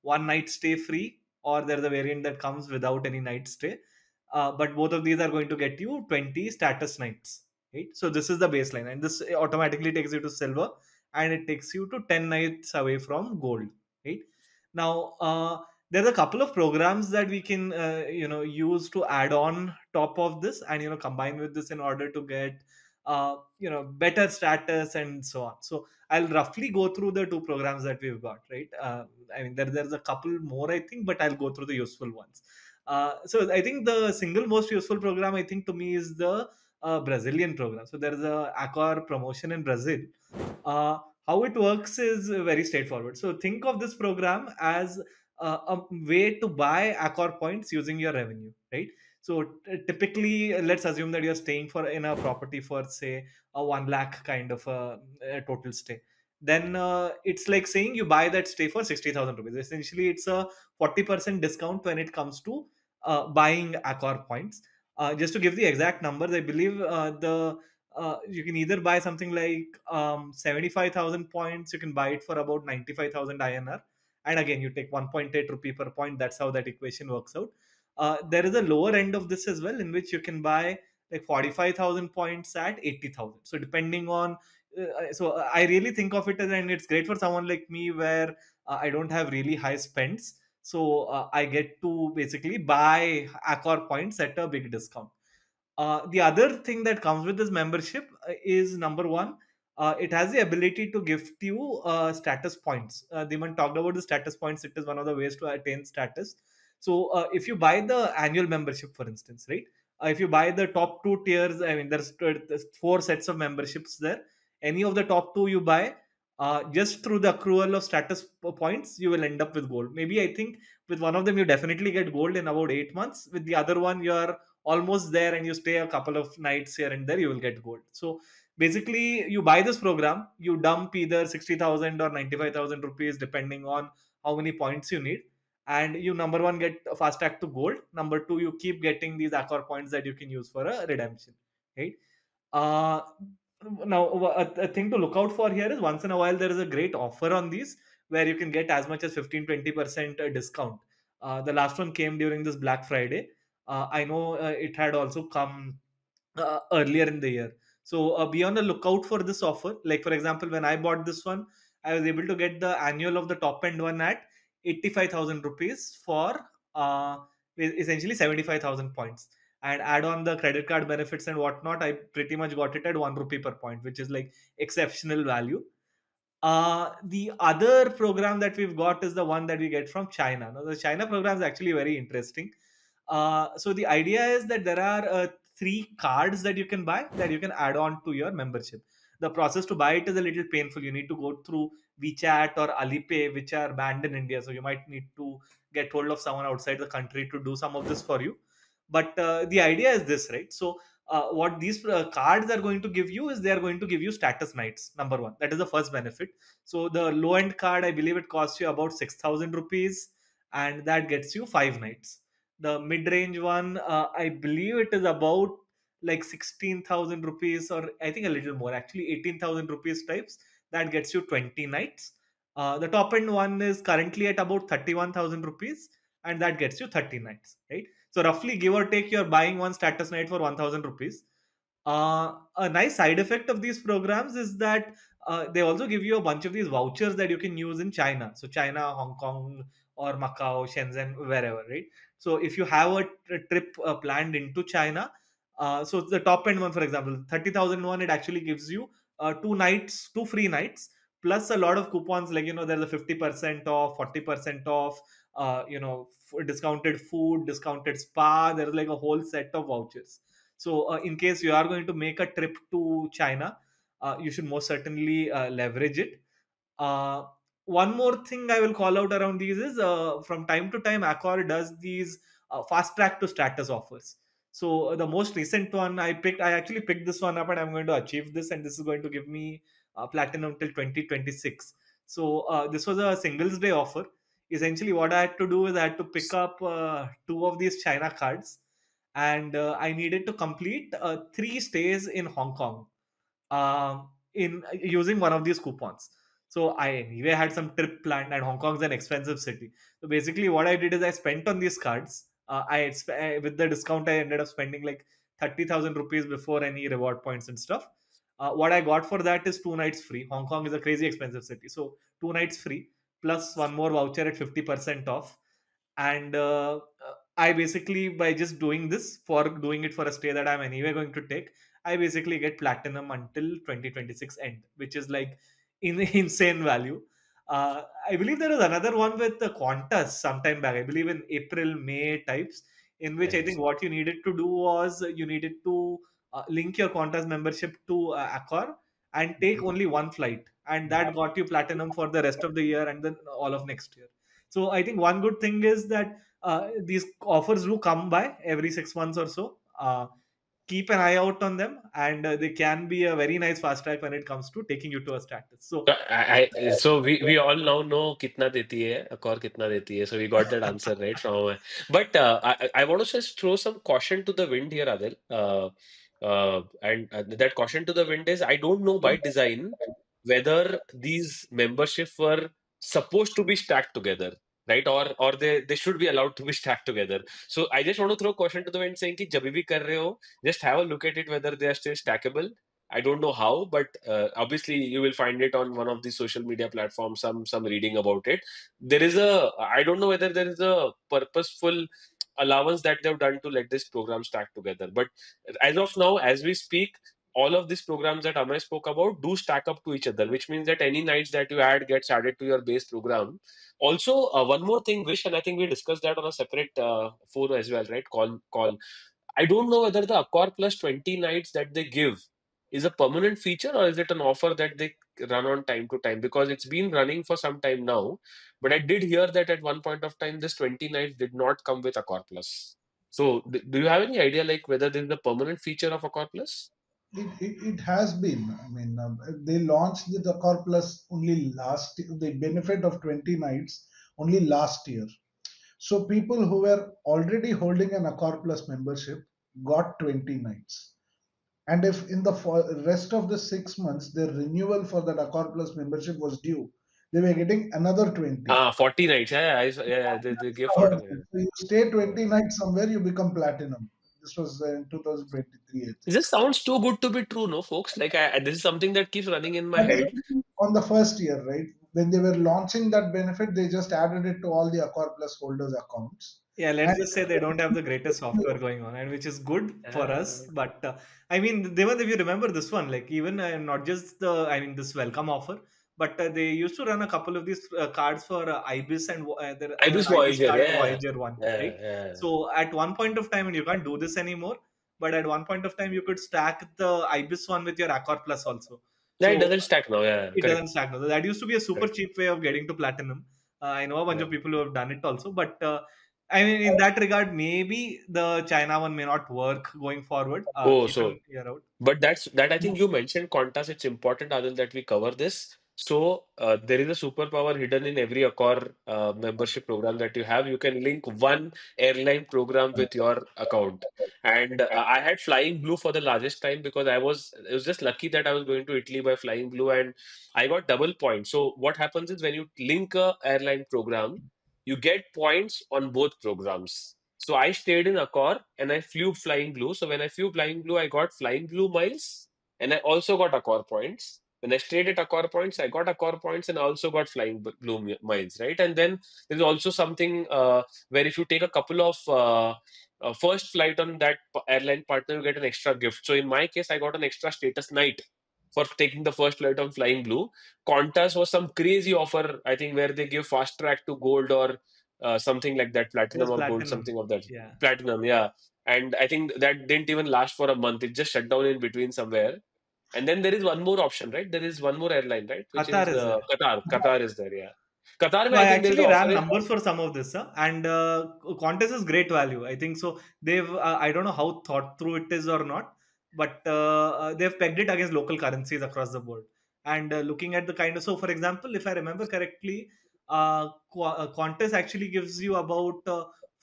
one night stay free, or there's a variant that comes without any night stay. But both of these are going to get you 20 status nights, right? So this is the baseline, and this automatically takes you to silver, and it takes you to 10 nights away from gold, right? Now, there's a couple of programs that we can use to add on top of this, and combine with this in order to get better status and so on. So I'll roughly go through the two programs that we've got, right? I mean, there's a couple more, I think, but I'll go through the useful ones. So I think the single most useful program, I think, to me, is the Brazilian program. So there is a Accor promotion in Brazil. How it works is very straightforward. So think of this program as a way to buy Accor points using your revenue, right? So typically, let's assume that you're staying for in a property for, say, a 1 lakh kind of a total stay. Then it's like saying you buy that stay for 60,000 rupees. Essentially, it's a 40% discount when it comes to buying Accor points. Just to give the exact numbers, I believe the you can either buy something like 75,000 points, you can buy it for about 95,000 INR. And again, you take 1.8 rupee per point. That's how that equation works out. There is a lower end of this as well, in which you can buy like 45,000 points at 80,000. So depending on, I really think of it as, and it's great for someone like me where I don't have really high spends. So I get to basically buy Accor points at a big discount. The other thing that comes with this membership is, number one, it has the ability to gift you status points. Dhimant talked about the status points. It is one of the ways to attain status. So if you buy the annual membership, for instance, right? If you buy the top two tiers, I mean, there's four sets of memberships there. Any of the top two you buy, just through the accrual of status points, you will end up with gold. Maybe I think with one of them you definitely get gold in about 8 months. With the other one, you're almost there, and you stay a couple of nights here and there, you will get gold. So basically, you buy this program, you dump either 60,000 or 95,000 rupees depending on how many points you need, and you, number one, get a fast track to gold. Number two, you keep getting these Accor points that you can use for a redemption, right? uh, Now, a thing to look out for here is, once in a while there is a great offer on these where you can get as much as 15-20% discount. The last one came during this Black Friday. I know it had also come earlier in the year. So be on the lookout for this offer. Like, for example, when I bought this one, I was able to get the annual of the top end one at 85,000 rupees for essentially 75,000 points. And add on the credit card benefits and whatnot, I pretty much got it at 1 rupee per point, which is like exceptional value. The other program that we've got is the one that we get from China. Now, the China program is actually very interesting. So the idea is that there are three cards that you can buy that you can add on to your membership. The process to buy it is a little painful. You need to go through WeChat or Alipay, which are banned in India. So you might need to get hold of someone outside the country to do some of this for you. But the idea is this, right? So what these cards are going to give you is, they are going to give you status nights. Number one, that is the first benefit. So the low end card, I believe it costs you about 6,000 rupees, and that gets you 5 nights. The mid range one, I believe it is about like 16,000 rupees, or I think a little more, actually 18,000 rupees types. That gets you 20 nights. The top end one is currently at about 31,000 rupees, and that gets you 30 nights, right? So roughly, give or take, you're buying one status night for 1,000 rupees. A nice side effect of these programs is that they also give you a bunch of these vouchers that you can use in China. So China, Hong Kong, or Macau, Shenzhen, wherever, right? So if you have a trip planned into China, so the top end one, for example, 30,000 one, it actually gives you 2 nights, 2 free nights, plus a lot of coupons, like, there's a 50% off, 40% off, discounted food, discounted spa. There's like a whole set of vouchers. So, in case you are going to make a trip to China, you should most certainly leverage it. Uh, One more thing I will call out around these is, from time to time, Accor does these fast track to status offers. So the most recent one I actually picked this one up, and I'm going to achieve this, and this is going to give me platinum till 2026. So this was a Singles Day offer. Essentially, what I had to do is I had to pick up two of these China cards, and I needed to complete 3 stays in Hong Kong. in using one of these coupons. So I anyway had some trip planned, and Hong Kong's an expensive city. So basically, what I did is I spent on these cards. With the discount, I ended up spending like 30,000 rupees before any reward points and stuff. What I got for that is 2 nights free. Hong Kong is a crazy expensive city, so 2 nights free plus one more voucher at 50% off. And I basically, by just doing this, for doing it for a stay that I'm anyway going to take, I basically get platinum until 2026 end, which is like insane value. I believe there was another one with the Qantas sometime back, I believe in April May types, in which I think Yes. what you needed to do was you needed to link your Qantas membership to Accor and take only one flight, and that got you platinum for the rest of the year and then all of next year. So I think one good thing is that these offers do come by every 6 months or so. Keep an eye out on them, and they can be a very nice fast track when it comes to taking you to a status. So So we all now know कितना देती है Accor कितना देती है. So we got that answer right from. But I want to just throw some caution to the wind here, Adil. And that caution to the wind is I don't know by design whether these memberships were supposed to be stacked together, right? Or they should be allowed to be stacked together. So I just want to throw caution to the wind saying कि जब भी कर रहे हो, just have a look at it whether they are still stackable. I don't know how, but obviously you will find it on one of the social media platforms. Some reading about it. There is a I don't know whether there is a purposeful allowance that they've done to let this program stack together. But as of now, as we speak, all of these programs that Amay spoke about do stack up to each other, which means that any nights that you add gets added to your base program. Also, one more thing, Vish, and I think we discussed that on a separate forum as well, right? Call. I don't know whether the Accor plus 20 nights that they give is a permanent feature or is it an offer that they run on time to time, because it's been running for some time now. But I did hear that at one point of time, this 20 nights did not come with Accor Plus. So, do you have any idea like whether this is a permanent feature of Accor Plus? It has been. I mean, they launched the Accor Plus only last, the benefit of 20 nights only last year. So people who were already holding an Accor Plus membership got 20 nights. And if in the rest of the 6 months their renewal for that Accor Plus membership was due, they were getting another 20. 40 nights. Yeah, they give 40 Covered. nights. So you stay 20 nights somewhere, you become platinum. This was in 2023, I think. This sounds too good to be true, no, folks? Like, this is something that keeps running in my That is head. on the first year, right? When they were launching that benefit, they just added it to all the Accor Plus holders' accounts. yeah, let's And just say they don't have the greatest software going on, and which is good for us. Uh, But I mean, Devant, if you remember this one, like even not just this welcome offer, but they used to run a couple of these cards for Ibis and there Ibis Ibis Voyager, card and yeah. Voyager one, right? Yeah. So at one point of time, and you can't do this anymore, but at one point of time, you could stack the Ibis one with your Accor Plus also. Yeah, it So doesn't stack now. Yeah, it correct. doesn't stack now. That used to be a super Correct. cheap way of getting to platinum. I know a bunch Yeah. of people who have done it also, but I mean, in that regard, maybe the China one may not work going forward. Oh, Keep an so ear out. but that I think you mentioned Qantas. It's important, Adil, that we cover this. So there is a superpower hidden in every Accor membership program that you have. You can link one airline program with your account. And I had Flying Blue for the largest time because it was just lucky that I was going to Italy by Flying Blue and I got double points. So what happens is when you link a airline program, you get points on both programs. So I stayed in Accor and I flew Flying Blue. So when I flew Flying Blue, I got Flying Blue miles and I also got Accor points. When I stayed at Accor points, I got Accor points and I also got Flying Blue miles, right? And then there's also something where if you take a couple of first flight on that airline partner, you get an extra gift. So in my case, I got an extra status night for taking the first flight on Flying Blue. Qantas was some crazy offer, I think, where they give fast track to gold or something like that, It platinum was or gold, platinum. something of that. Yeah. Platinum, yeah. And I think that didn't even last for a month. It just shut down in between somewhere. And then there is one more option, right? There is one more airline, right? Which Qatar is is there. Qatar. Qatar is there, yeah. Qatar, So mein, I I think there is actually the offer ran is numbers for some of this, and Qantas is great value. I think so. They've I don't know how thought through it is or not, but they've pegged it against local currencies across the board. And looking at the kind of, so for example, if I remember correctly, Qantas actually gives you about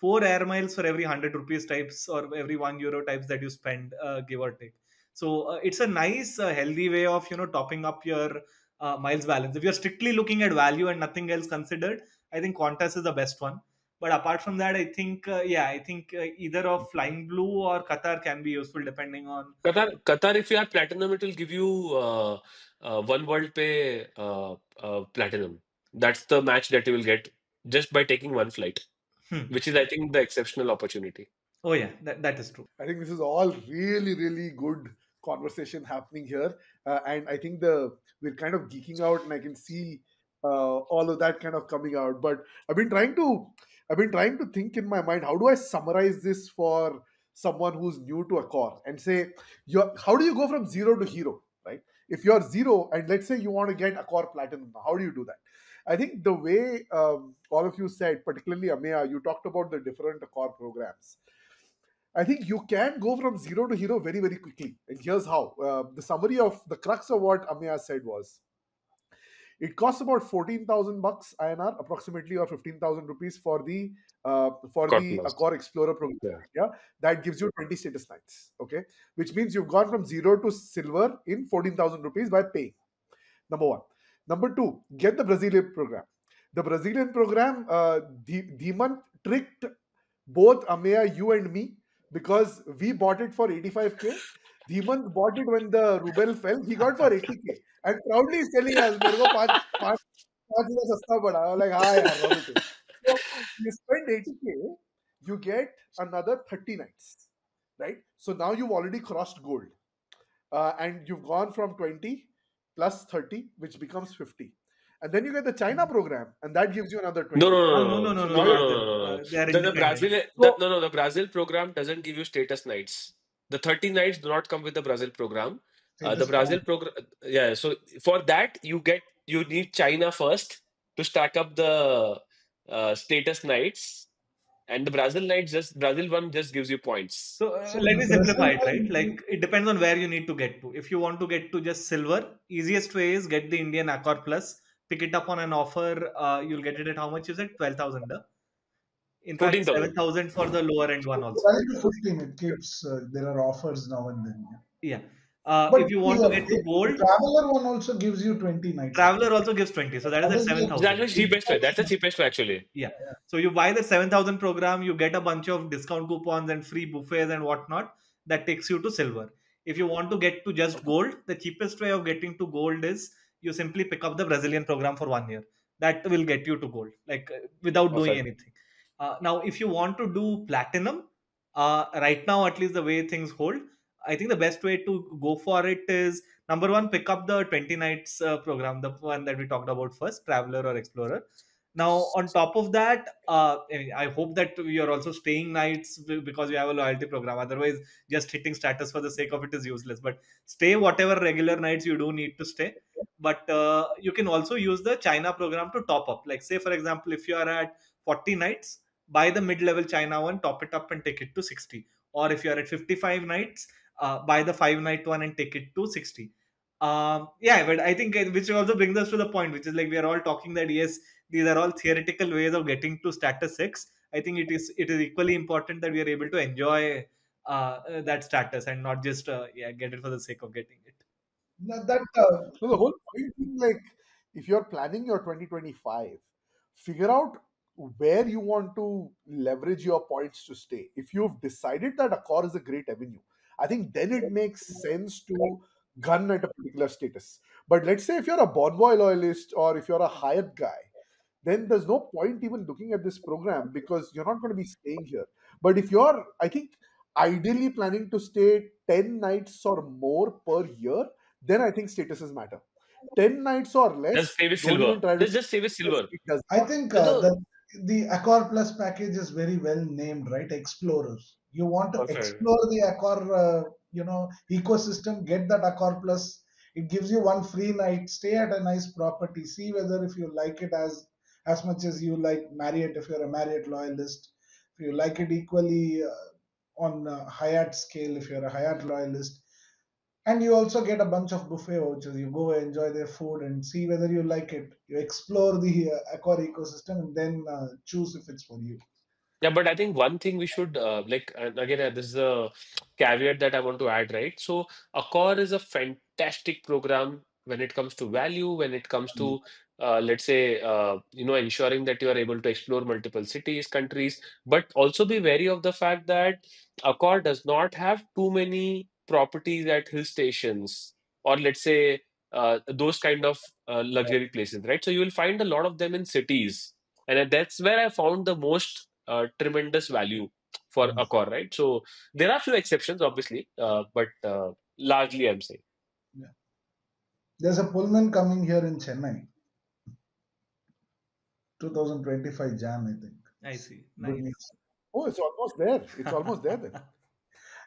4 air miles for every 100 rupees types or every €1 types that you spend, give or take. So it's a nice, healthy way of topping up your miles balance. If you're strictly looking at value and nothing else considered, I think Qantas is the best one. But apart from that, I think either of Flying Blue or Qatar can be useful depending on. Qatar, if you have platinum, it will give you one world pay platinum. That's the match that you will get just by taking one flight, Hmm. which is, I think, the exceptional opportunity. Oh yeah, that is true. I think this is all really, really good conversation happening here, and I think the we're kind of geeking out, and I can see all of that kind of coming out. But I've been trying to, I've been trying to think in my mind, how do I summarize this for someone who's new to Accor, and say, how do you go from zero to hero, right? If you're zero, and let's say you want to get Accor Platinum, how do you do that? I think the way all of you said, particularly Ameya, you talked about the different Accor programs. I think you can go from zero to hero very, very quickly. And here's how. The summary of the crux of what Amya said was it costs about 14,000 bucks INR, approximately, or 15,000 rupees for God the bless. Accor Explorer program. Yeah. Yeah, that gives you 20 status nights. Okay, which means you've gone from zero to silver in 14,000 rupees by paying. Number one. Number two, get the Brazilian program. The Brazilian program, Dhimant tricked both Ameya, you and me, because we bought it for 85K. Dhimant bought it when the ruble fell. He got for 80K. And proudly he's telling us, मेरे को पाँच रुपए सस्ता पड़ा. I was like, हाँ यार, love it. So you spend 80K, you get another 30 nights, right? So now you've already crossed gold. And you've gone from 20 plus 30, which becomes 50. And then you get the China program, and that gives you another No, 20. no, no, No, no, no, no, no, no, no, So no, now no, you're no, no, Adil. no, no. They are The independent. Brazil, so no, no, the Brazil program doesn't give you status nights. The 30 nights do not come with the Brazil program. The Status Brazil point. program, yeah. So for that, you need China first to stack up the status nights, and the Brazil one just gives you points. So So let the me Brazil simplify it, right? one, Like it depends on where you need to get to. If you want to get to just silver, easiest way is get the Indian Accor Plus, pick it up on an offer. You'll get it at how much is it? 12,000. In fact, 14,000. 7,000 for the lower end one also. 12 to 15, it keeps, there are offers now and then. Yeah. Yeah. But If you the, want to get to the gold, Traveler one also gives you 20 nights, I Traveler think. also gives 20. So that is That at is the That's 7,000. the cheapest way. That's the cheapest way, actually. Yeah. So you buy the 7,000 program, you get a bunch of discount coupons and free buffets and whatnot. That takes you to silver. If you want to get to just gold, the cheapest way of getting to gold is you simply pick up the Brazilian program for 1 year. That will get you to gold, like without doing Perfect. anything. Now, if you want to do platinum, right now, at least the way things hold, I think the best way to go for it is number one, pick up the 20 nights program, the one that we talked about first, Traveler or Explorer. Now, on top of that, I hope that you're also staying nights because you have a loyalty program. Otherwise, just hitting status for the sake of it is useless. But stay whatever regular nights you do need to stay. But you can also use the China program to top up. Like, say, for example, if you are at 40 nights, buy the mid level China one, top it up and take it to 60. Or if you are at 55 nights, buy the 5 night one and take it to 60. Yeah, but I think which also brings us to the point, which is like we are all talking that yes, these are all theoretical ways of getting to status 6. I think it is equally important that we are able to enjoy that status and not just get it for the sake of getting it. that So the whole point is like, if you're planning your 2025, figure out where you want to leverage your points to stay. If you've decided that Accor is a great avenue, I think then it makes sense to gun at a particular status. But let's say if you're a Bonvoy loyalist or if you're a hired guy, then there's no point even looking at this program because you're not going to be staying here. But if you're, I think, ideally planning to stay 10 nights or more per year, then I think statuses matter. 10 nights or Just less, stay with don't silver. even try to Just stay with silver. it does I not. think No, the Accor Plus package is very well named, right? Explorers. You want to perfect. explore the Accor, ecosystem. Get that Accor Plus. It gives you one free night. Stay at a nice property. See whether if you like it as much as you like Marriott. If you're a Marriott loyalist, if you like it equally on Hyatt scale. If you're a Hyatt loyalist, and you also get a bunch of buffet vouchers. You go enjoy their food and see whether you like it. You explore the Accor ecosystem and then choose if it's for you. Yeah, but I think one thing we should and again, this is a caveat that I want to add, right? So Accor is a fantastic program when it comes to value, when it comes Mm. to let's say ensuring that you are able to explore multiple cities, countries, but also be wary of the fact that Accor does not have too many properties at hill stations or let's say those kind of luxury places, right? So you will find a lot of them in cities, and that's where I found the most tremendous value for Mm. Accor, right? So there are few exceptions, obviously, but largely I'm saying. Yeah. There's a Pullman coming here in Chennai, 2025 Jan, I think. I see. Good Nice. news. Oh, it's almost there. It's almost there then.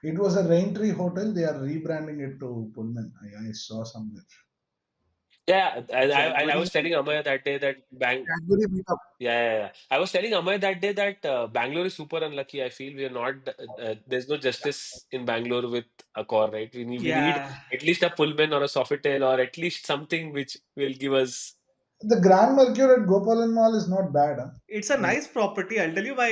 It was a Raintree hotel. They are rebranding it to Pullman. I saw somewhere. Yeah, and I January, was telling Amaya that day that January meetup. yeah. I was telling Amaya that day that Bangalore is super unlucky. I feel we are not. There's no justice in Bangalore with Accor, right? We need Yeah. at least a Pullman or a Sofitel or at least something which will give us. The Grand Mercure at Gopalan Mall is not bad. Huh? It's a I mean, nice property. I'll tell you my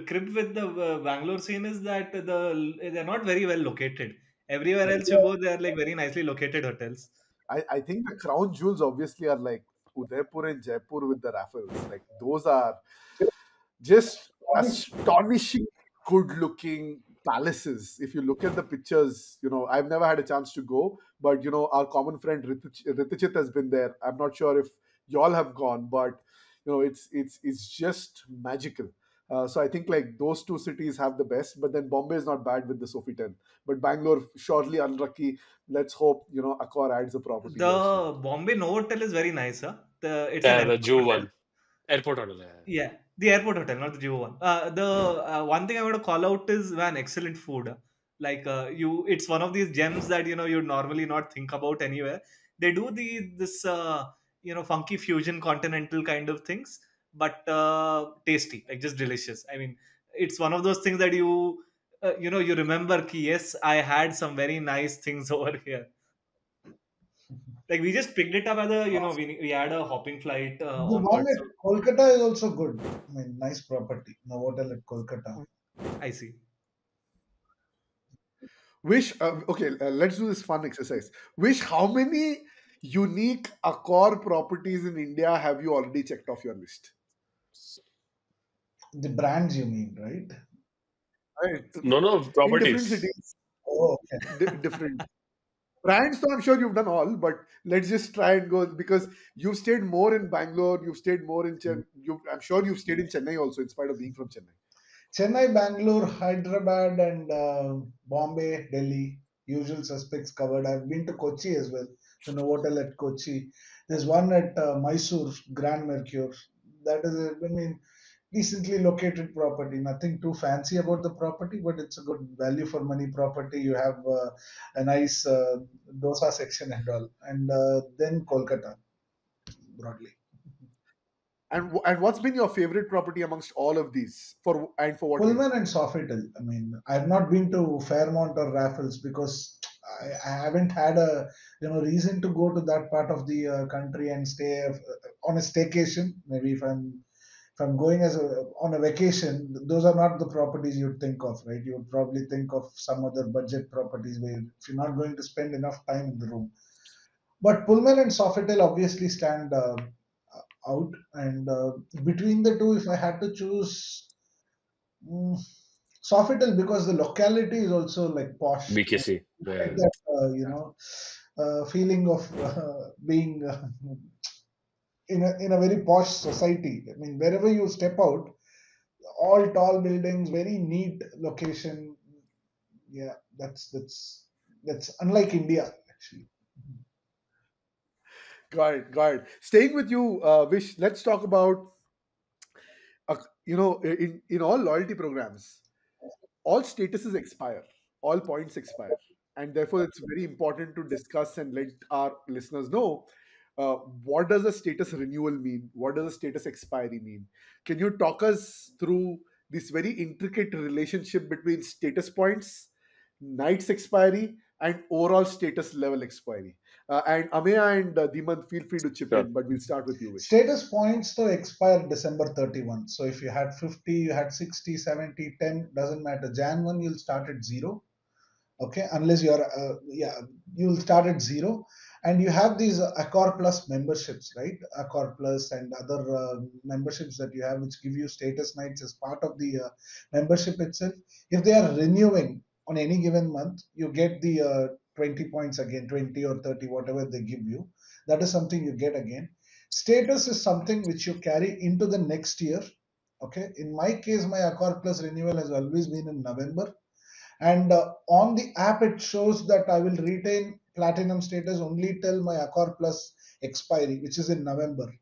crib with the Bangalore scene is that they're not very well located. Everywhere else you go, they are like very nicely located hotels. I think the crown jewels obviously are like Udaipur and Jaipur with the raffles. Like those are just astonishing good looking palaces. If you look at the pictures, I've never had a chance to go, but our common friend Ritichit has been there. I'm not sure if y'all have gone, but it's just magical. So I think like those two cities have the best, but then Bombay is not bad with the Sofitel. But Bangalore surely unlucky. Let's hope Accor adds a property here soon. The Bombay Novotel is very nice, huh? It's an The airport Jew hotel. one, airport hotel. Yeah, the airport hotel, not the Jio one. The one thing I want to call out is man, excellent food. It's one of these gems that you normally not think about anywhere. They do this funky fusion continental kind of things, but tasty, like just delicious. I mean, it's one of those things that you remember. Ki, yes, I had some very nice things over here. Like we just picked it up as a we had a hopping flight the one onwards. at So Kolkata is also good. I mean, nice property. Novotel at Kolkata. I see. Wish, okay, let's do this fun exercise. Wish, how many unique Accor properties in India have you already checked off your list? The brands you mean, right? Right. No, no, In different properties. cities, Oh, okay. different brands. So I'm sure you've done all, but let's just try and go because you've stayed more in Bangalore, you've stayed more in I'm sure you've stayed in Chennai also, in spite of being from Chennai. Chennai, Bangalore, Hyderabad, and Bombay, Delhi. Usual suspects covered. I've been to Kochi as well. The Novotel at Kochi. There's one at Mysore, Grand Mercure. That is, I mean, decently located property. Nothing too fancy about the property, but it's a good value for money property. You have a nice dosa section and all. And then Kolkata, broadly. And what's been your favorite property amongst all of these for what reason? Pullman and Sofitel. I mean, I've not been to Fairmont or Raffles because I haven't had a reason to go to that part of the country and stay on a staycation. Maybe if I'm going on a vacation, those are not the properties you'd think of, right? You would probably think of some other budget properties where if you're not going to spend enough time in the room. But Pullman and Sofitel obviously stand out, and between the two, if I had to choose. Mm, Sofitel because the locality is also like posh. BKC. You get Yeah. that feeling of being in a very posh society. I mean, wherever you step out, all tall buildings, very neat location. Yeah, that's unlike India actually. Got it, got it. Staying with you, Vish, let's talk about in all loyalty programs, all statuses expire, all points expire, and therefore it's very important to discuss and let our listeners know what does a status renewal mean, what does a status expiry mean. Can you talk us through this very intricate relationship between status points, nights expiry, and overall status level expiry? And Ameya and Dhimant, feel free to chip Sure. in, but we'll start with you, Vish. Status points to expire December 31. So if you had 50, you had 60, 70, 10, doesn't matter. Jan 1, you'll start at zero. Okay, unless you're, you'll start at zero. And you have these Accor Plus memberships, right? Accor Plus and other memberships that you have, which give you status nights as part of the membership itself. If they are renewing on any given month, you get the 20 points again, 20 or 30, whatever they give you. That is something you get again. Status is something which you carry into the next year. Okay, in my case, my Accor Plus renewal has always been in November, and on the app it shows that I will retain platinum status only till my Accor Plus expiry, which is in November.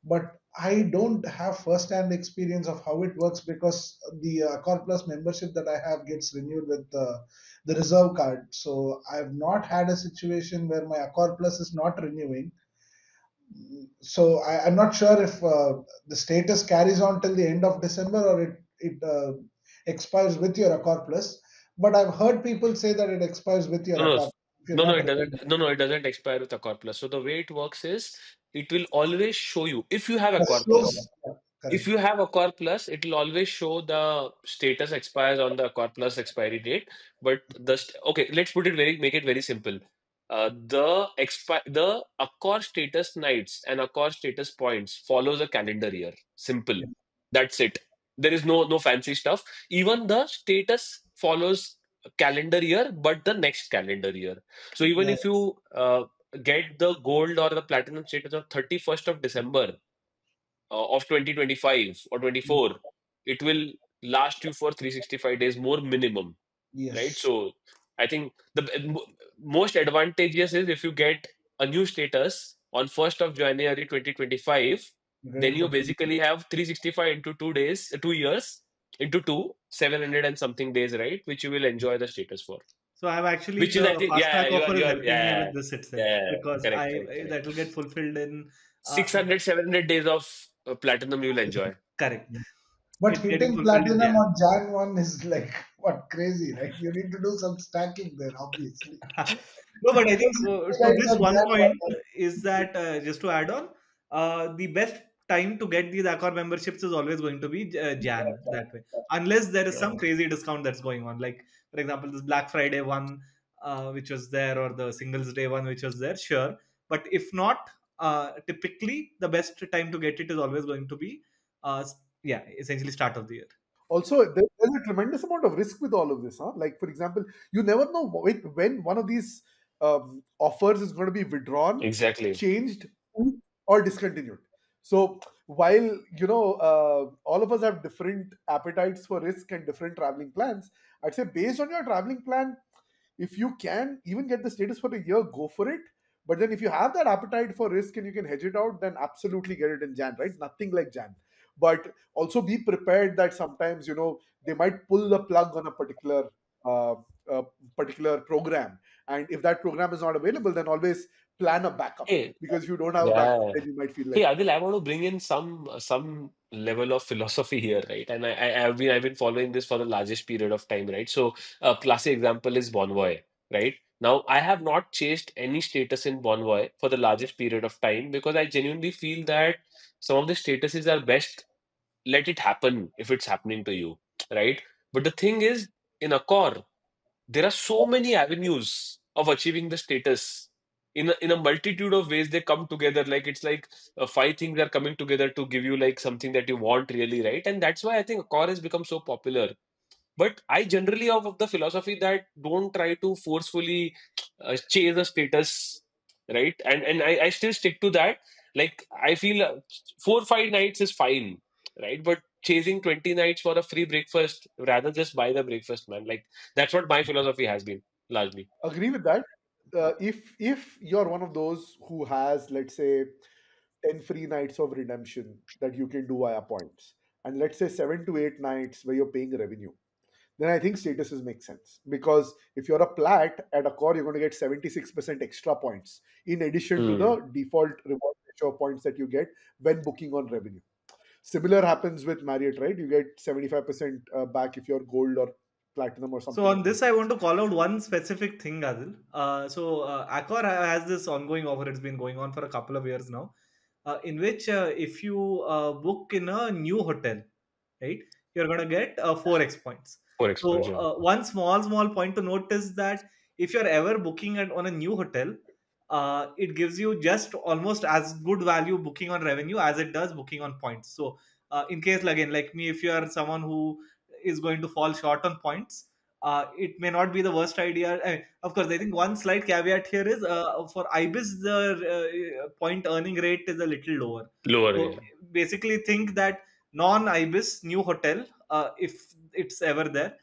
But I don't have first-hand experience of how it works, because the Accor Plus membership that I have gets renewed with the reserve card. So I've not had a situation where my Accor Plus is not renewing. So I'm not sure if the status carries on till the end of December, or it expires with your Accor Plus. But I've heard people say that it expires with your No, no, Accor if you're no, no, not it doesn't. renewing. No, no, it doesn't expire with Accor Plus. So the way it works is it will always show you if you have Yes, Accor slow. Plus. Yeah, If correct. you have Accor Plus, it will always show the status expires on the Accor Plus expiry date. But okay, let's put it make it very simple. The Accor status nights and Accor status points follows a calendar year. Simple. Yeah, That's it. There is no fancy stuff. Even the status follows a calendar year, but the next calendar year. So even yeah, if you get the gold or the platinum status on 31st of December of 2025 or 24, it will last you for 365 days more minimum, right? yes. So I think the most advantageous is if you get a new status on 1st of January 2025, You get then it you for basically have 365 into 2 days, 2 years, into 700 and something days, right? Which you will enjoy the status for. So I'm actually Which is, I the think, fast track offer you is are, helping me with this itself, yeah, because correct, correct, correct. that will get fulfilled in uh, 600, 700 days of platinum you'll enjoy. correct. it. But It's getting hitting fulfilled in platinum Jan. on Jan 1 is like what, crazy, right? You need to do some stacking there, obviously. No, but I think Because to it's this on one Jan point 1. is that, just to add on, the best time to get these Accor memberships is always going to be Jan, that way, unless there is Yeah. some crazy discount that's going on. Like, for example, this Black Friday one, which was there, or the Singles Day one, which was there, sure. But if not, typically the best time to get it is always going to be, yeah, essentially start of the year. Also, there's a tremendous amount of risk with all of this. Huh? Like, for example, you never know when one of these offers is going to be withdrawn, Exactly. changed, or discontinued. So, while all of us have different appetites for risk and different traveling plans, I'd say based on your traveling plan, if you can even get the status for a year, go for it. But then if you have that appetite for risk and you can hedge it out, then absolutely get it in Jan, right? Nothing like Jan. But also be prepared that sometimes they might pull the plug on a uh, particular program, and if that program is not available, then always plan a backup, Hey, because if you don't have a backup, yeah. then you might feel Hey, like. Adil, I want to bring in some level of philosophy here, right? And I've been following this for the largest period of time, right? So a classic example is Bonvoy, right? Now I have not chased any status in Bonvoy for the largest period of time because I genuinely feel that some of the statuses are best let it happen if it's happening to you, right? But the thing is, in Accor, there are so many avenues of achieving the status in a multitude of ways they come together, like it's like five things are coming together to give you like something that you want really, right? And that's why I think Accor has become so popular. But I generally of the philosophy that don't try to forcefully chase a status, right? And I still stick to that. Like I feel 4 5 nights is fine, right? But chasing 20 nights for a free breakfast, rather just buy the breakfast, man. Like that's what my philosophy has been largely. Agree with that. If you're one of those who has, let's say, 10 free nights of redemption that you can do via points, and let's say 7 to 8 nights where you're paying revenue, then I think statuses make sense. Because if you're a plat at a core, you're going to get 76% extra points in addition to Hmm. the default reward ratio of points that you get when booking on revenue. Similar happens with Marriott, right? You get 75% back if you're gold or platinum or So something on like that. this, I want to call out one specific thing, Adil. Accor has this ongoing offer. It's been going on for a couple of years now, in which if you book in a new hotel, right, you're gonna get 4x points. For So exposure. one small point to note is that if you're ever booking on a new hotel, it gives you just almost as good value booking on revenue as it does booking on points. So in case again like me, if you are someone who is going to fall short on points, it may not be the worst idea. Of course, I think one slight caveat here is for IBIS, the point earning rate is a little lower. Lower, So yeah. basically, think that non IBIS new hotel, if it's ever there,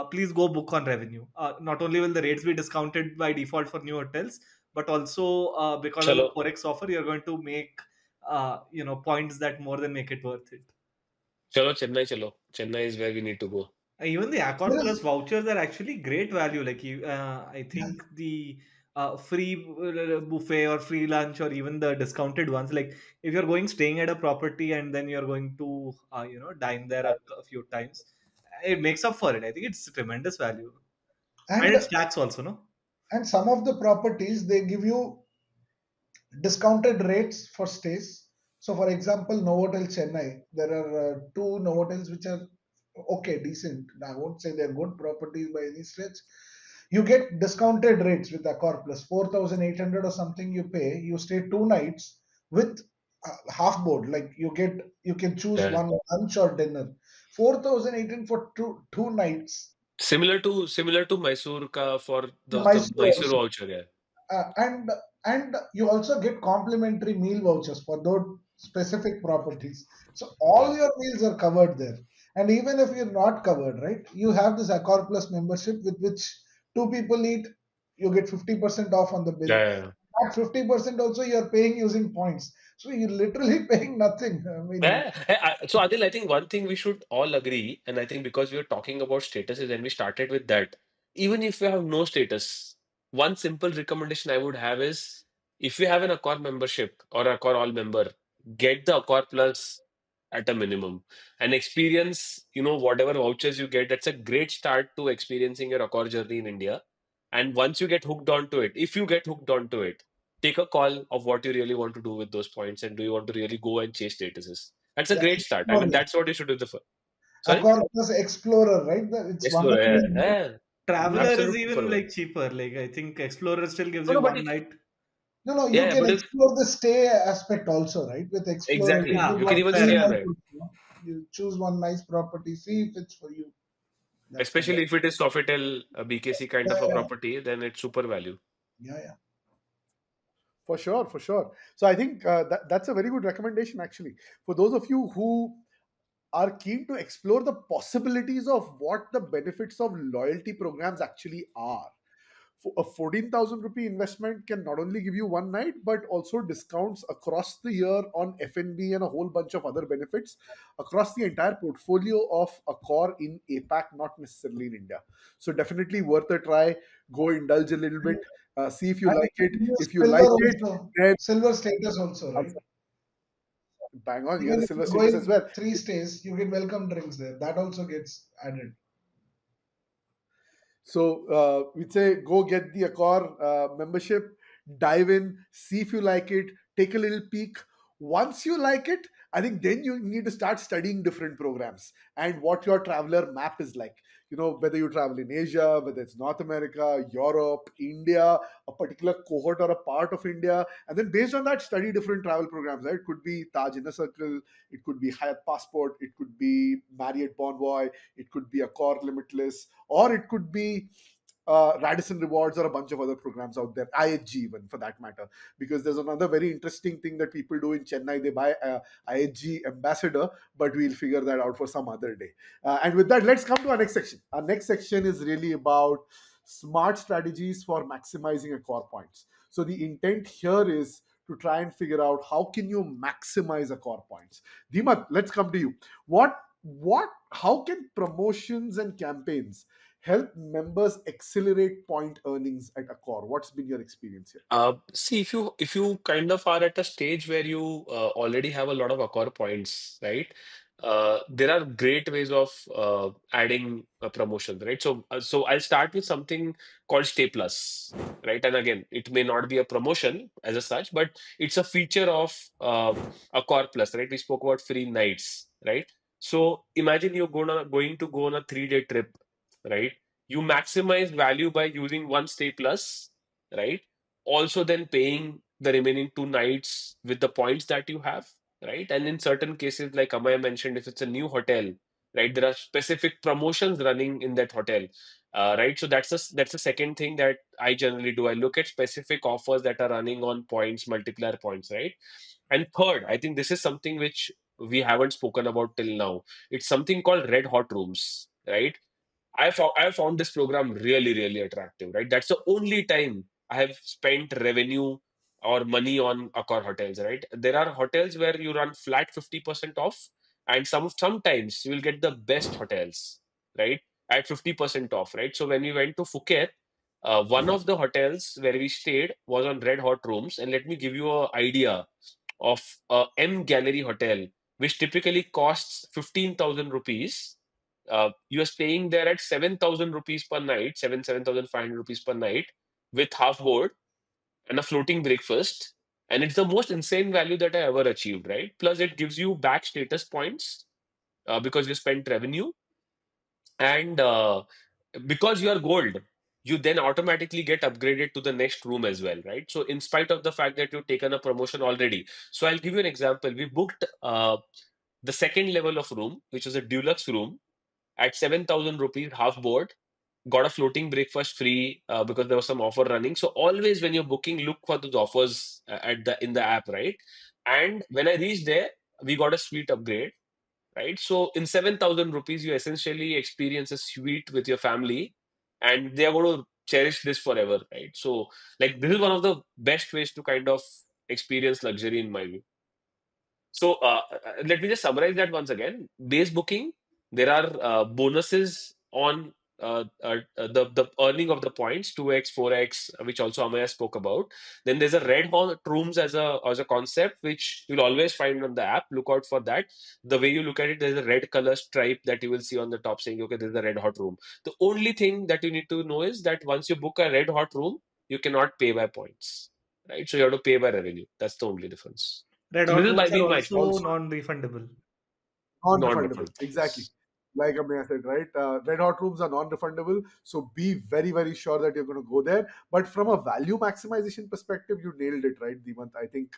please go book on revenue. Not only will the rates be discounted by default for new hotels, but also because of the Chalo, forex offer, you're going to make points that more than make it worth it. chalo, Chennai, chalo. Chennai is where we need to go. Even the Accor There Plus is, vouchers are actually great value. Like I yeah, think the free buffet or free lunch or even the discounted ones. Like if you're going staying at a property and then you're going to dine there a few times, it makes up for it. I think it's tremendous value, and and it's tax also, no? and some of the properties they give you discounted rates for stays. So, for example, Novotel Chennai, there are two Novotels which are okay, decent. I won't say they're good properties by any stretch. You get discounted rates with Accor Plus, 4,800 or something you pay. You stay 2 nights with half board. Like you can choose Yeah. one lunch or dinner. 4,800 for two nights. Similar to Mysore ka for the Mysore Mysore also. voucher, yeah. uh, and and you also get complimentary meal vouchers for those specific properties, so all Yeah. your meals are covered there. And even if you're not covered, right, you have this Accor Plus membership with which two people eat, you get 50% off on the bill. Yeah, yeah, yeah. At 50% also you're paying using points, so you're literally paying nothing. I mean, Yeah, so Adil, I think one thing we should all agree, and I think because we were talking about statuses and we started with that, even if you have no status, one simple recommendation I would have is if you have an Accor membership or Accor All member, get the Accor Plus at a minimum and experience, whatever vouchers you get. That's a great start to experiencing your Accor journey in India. And once you get hooked onto it, if you get hooked onto it, take a call of what you really want to do with those points and do you want to really go and chase statuses. That's a the great start. I mean, Explorer, that's what you should do the first. Sorry? Accor Plus Explorer, right? It's one of Explorer. Yeah, the yeah. Traveler is Absolute super even value. like cheaper. Like I think Explorer still gives No, you no, but one night. No, no, you yeah, can but if explore the stay aspect also, right? With Explorer, you exactly, Yeah, choose you can one even fair stay three enough. on night, it, you choose one nice property, see if it's for you. That kind of. especially if it is Sofitel, a BKC kind Yeah, of a yeah, property, then it's super value. yeah, yeah. For sure, for sure. So I think that's a very good recommendation actually for those of you who are keen to explore the possibilities of what the benefits of loyalty programs actually are. A 14,000 rupee investment can not only give you one night but also discounts across the year on F&B and a whole bunch of other benefits across the entire portfolio of Accor in APAC, not necessarily in India. So definitely worth a try. Go indulge a little bit, see if you And like it. you can use If you silver like it, also, then silver status also, right? bang on, you get Even a if silver you're status as going well. 3 stays, you get welcome drinks there. That also gets added. So we'd say go get the Accor membership, dive in, see if you like it, take a little peek. Once you like it, I think then you need to start studying different programs and what your traveler map is like. Whether you travel in Asia, whether it's North America, Europe, India, a particular cohort or a part of India, and then based on that, study different travel programs. Right? It could be Taj Inner Circle, it could be Hyatt Passport, it could be Marriott Bonvoy, it could be Accor Limitless, or it could be Radisson Rewards or a bunch of other programs out there, IHG even for that matter. Because there's another very interesting thing that people do in Chennai. They buy IHG Ambassador, but we'll figure that out for some other day. And with that, let's come to our next section. Our next section is really about smart strategies for maximizing Accor points. So the intent here is to try and figure out how can you maximize Accor points. Dhimant, let's come to you. How can promotions and campaigns help members accelerate point earnings at Accor? What's been your experience here? See, if you kind of are at a stage where you already have a lot of Accor points, right? there are great ways of adding a promotion, right? So I'll start with something called Stay Plus, right? And again, it may not be a promotion as a such, but it's a feature of Accor Plus, right? We spoke about free nights, right? So imagine you're going to go on a 3-day trip, right? You maximize value by using one Stay Plus, right? Also, then paying the remaining 2 nights with the points that you have, right? And in certain cases, like Amaya mentioned, if it's a new hotel, right, there are specific promotions running in that hotel, right? So that's the second thing that I generally do. I look at specific offers that are running on points, multiplier points, right? And third, I think this is something which we haven't spoken about till now. It's something called red hot rooms, right? I found this program really, really attractive, right? That's the only time I have spent revenue or money on Accor hotels, right? There are hotels where you run flat 50% off, and sometimes you will get the best hotels, right? At 50% off, right? So when we went to Phuket, one of the hotels where we stayed was on red hot rooms, and let me give you an idea of a M Gallery hotel, which typically costs 15,000 rupees. You are staying there at 7,000 rupees per night, 7,500 rupees per night, with half board and a floating breakfast. And it's the most insane value that I ever achieved, right? Plus, it gives you back status points because you spent revenue. And because you are gold, you then automatically get upgraded to the next room as well, right? So, in spite of the fact that you've taken a promotion already. So, I'll give you an example. We booked the second level of room, which was a deluxe room at 7,000 rupees half board, got a floating breakfast free because there was some offer running. So always when you're booking, look for those offers at the in the app, right? And when I reached there, we got a suite upgrade, right? So in 7,000 rupees, you essentially experience a suite with your family, and they are going to cherish this forever, right? So like this is one of the best ways to kind of experience luxury in my view. So let me just summarize that once again. Base booking, there are bonuses on the earning of the points, 2x, 4x, which also Amaya spoke about. Then there's a red hot rooms as a concept, which you'll always find on the app. Look out for that. The way you look at it, there's a red color stripe that you will see on the top saying, okay, there's a red hot room. The only thing that you need to know is that once you book a red hot room, you cannot pay by points, right? So you have to pay by revenue. That's the only difference. Red So this hot is by rooms are being my also Also, experience. non-refundable. non-refundable. Non-refundable. Exactly. Yes. Like Amaya said, right? Red hot rooms are non-refundable, so be very, very sure that you're going to go there. But from a value maximization perspective, you nailed it, right, Dhimant? I think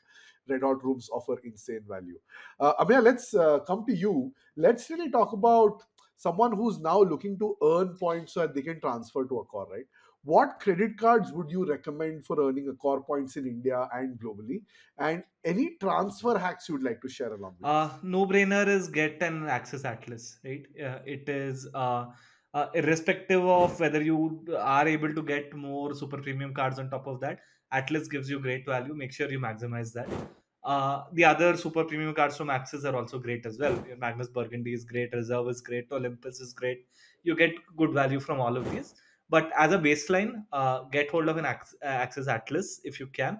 red hot rooms offer insane value. Amaya, let's come to you. Let's really talk about someone who's now looking to earn points so that they can transfer to Accor, right? What credit cards would you recommend for earning Accor points in India and globally? And any transfer hacks you'd like to share along with this? No-brainer is get an Access Atlas, right? It is irrespective of whether you are able to get more super premium cards on top of that. Atlas gives you great value. Make sure you maximize that. The other super premium cards from Access are also great as well. Your Magnus Burgundy is great, Reserve is great, Olympus is great. You get good value from all of these. But as a baseline, get hold of an Access Atlas if you can.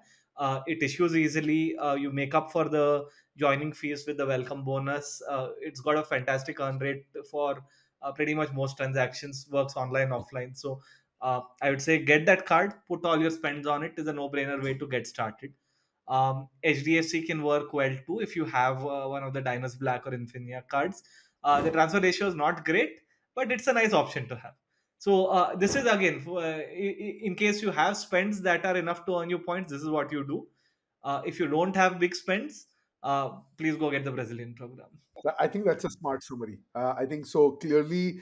It issues easily. You make up for the joining fees with the welcome bonus. It's got a fantastic earn rate for pretty much most transactions. Works online, offline. So I would say get that card, put all your spends on it. Is a no-brainer way to get started. HDFC can work well too if you have one of the Diners Black or Infinia cards. The transfer ratio is not great, but it's a nice option to have. So this is again in case you have spends that are enough to earn you points. This is what you do. If you don't have big spends, please go get the Brazilian program. I think that's a smart summary. I think so. Clearly,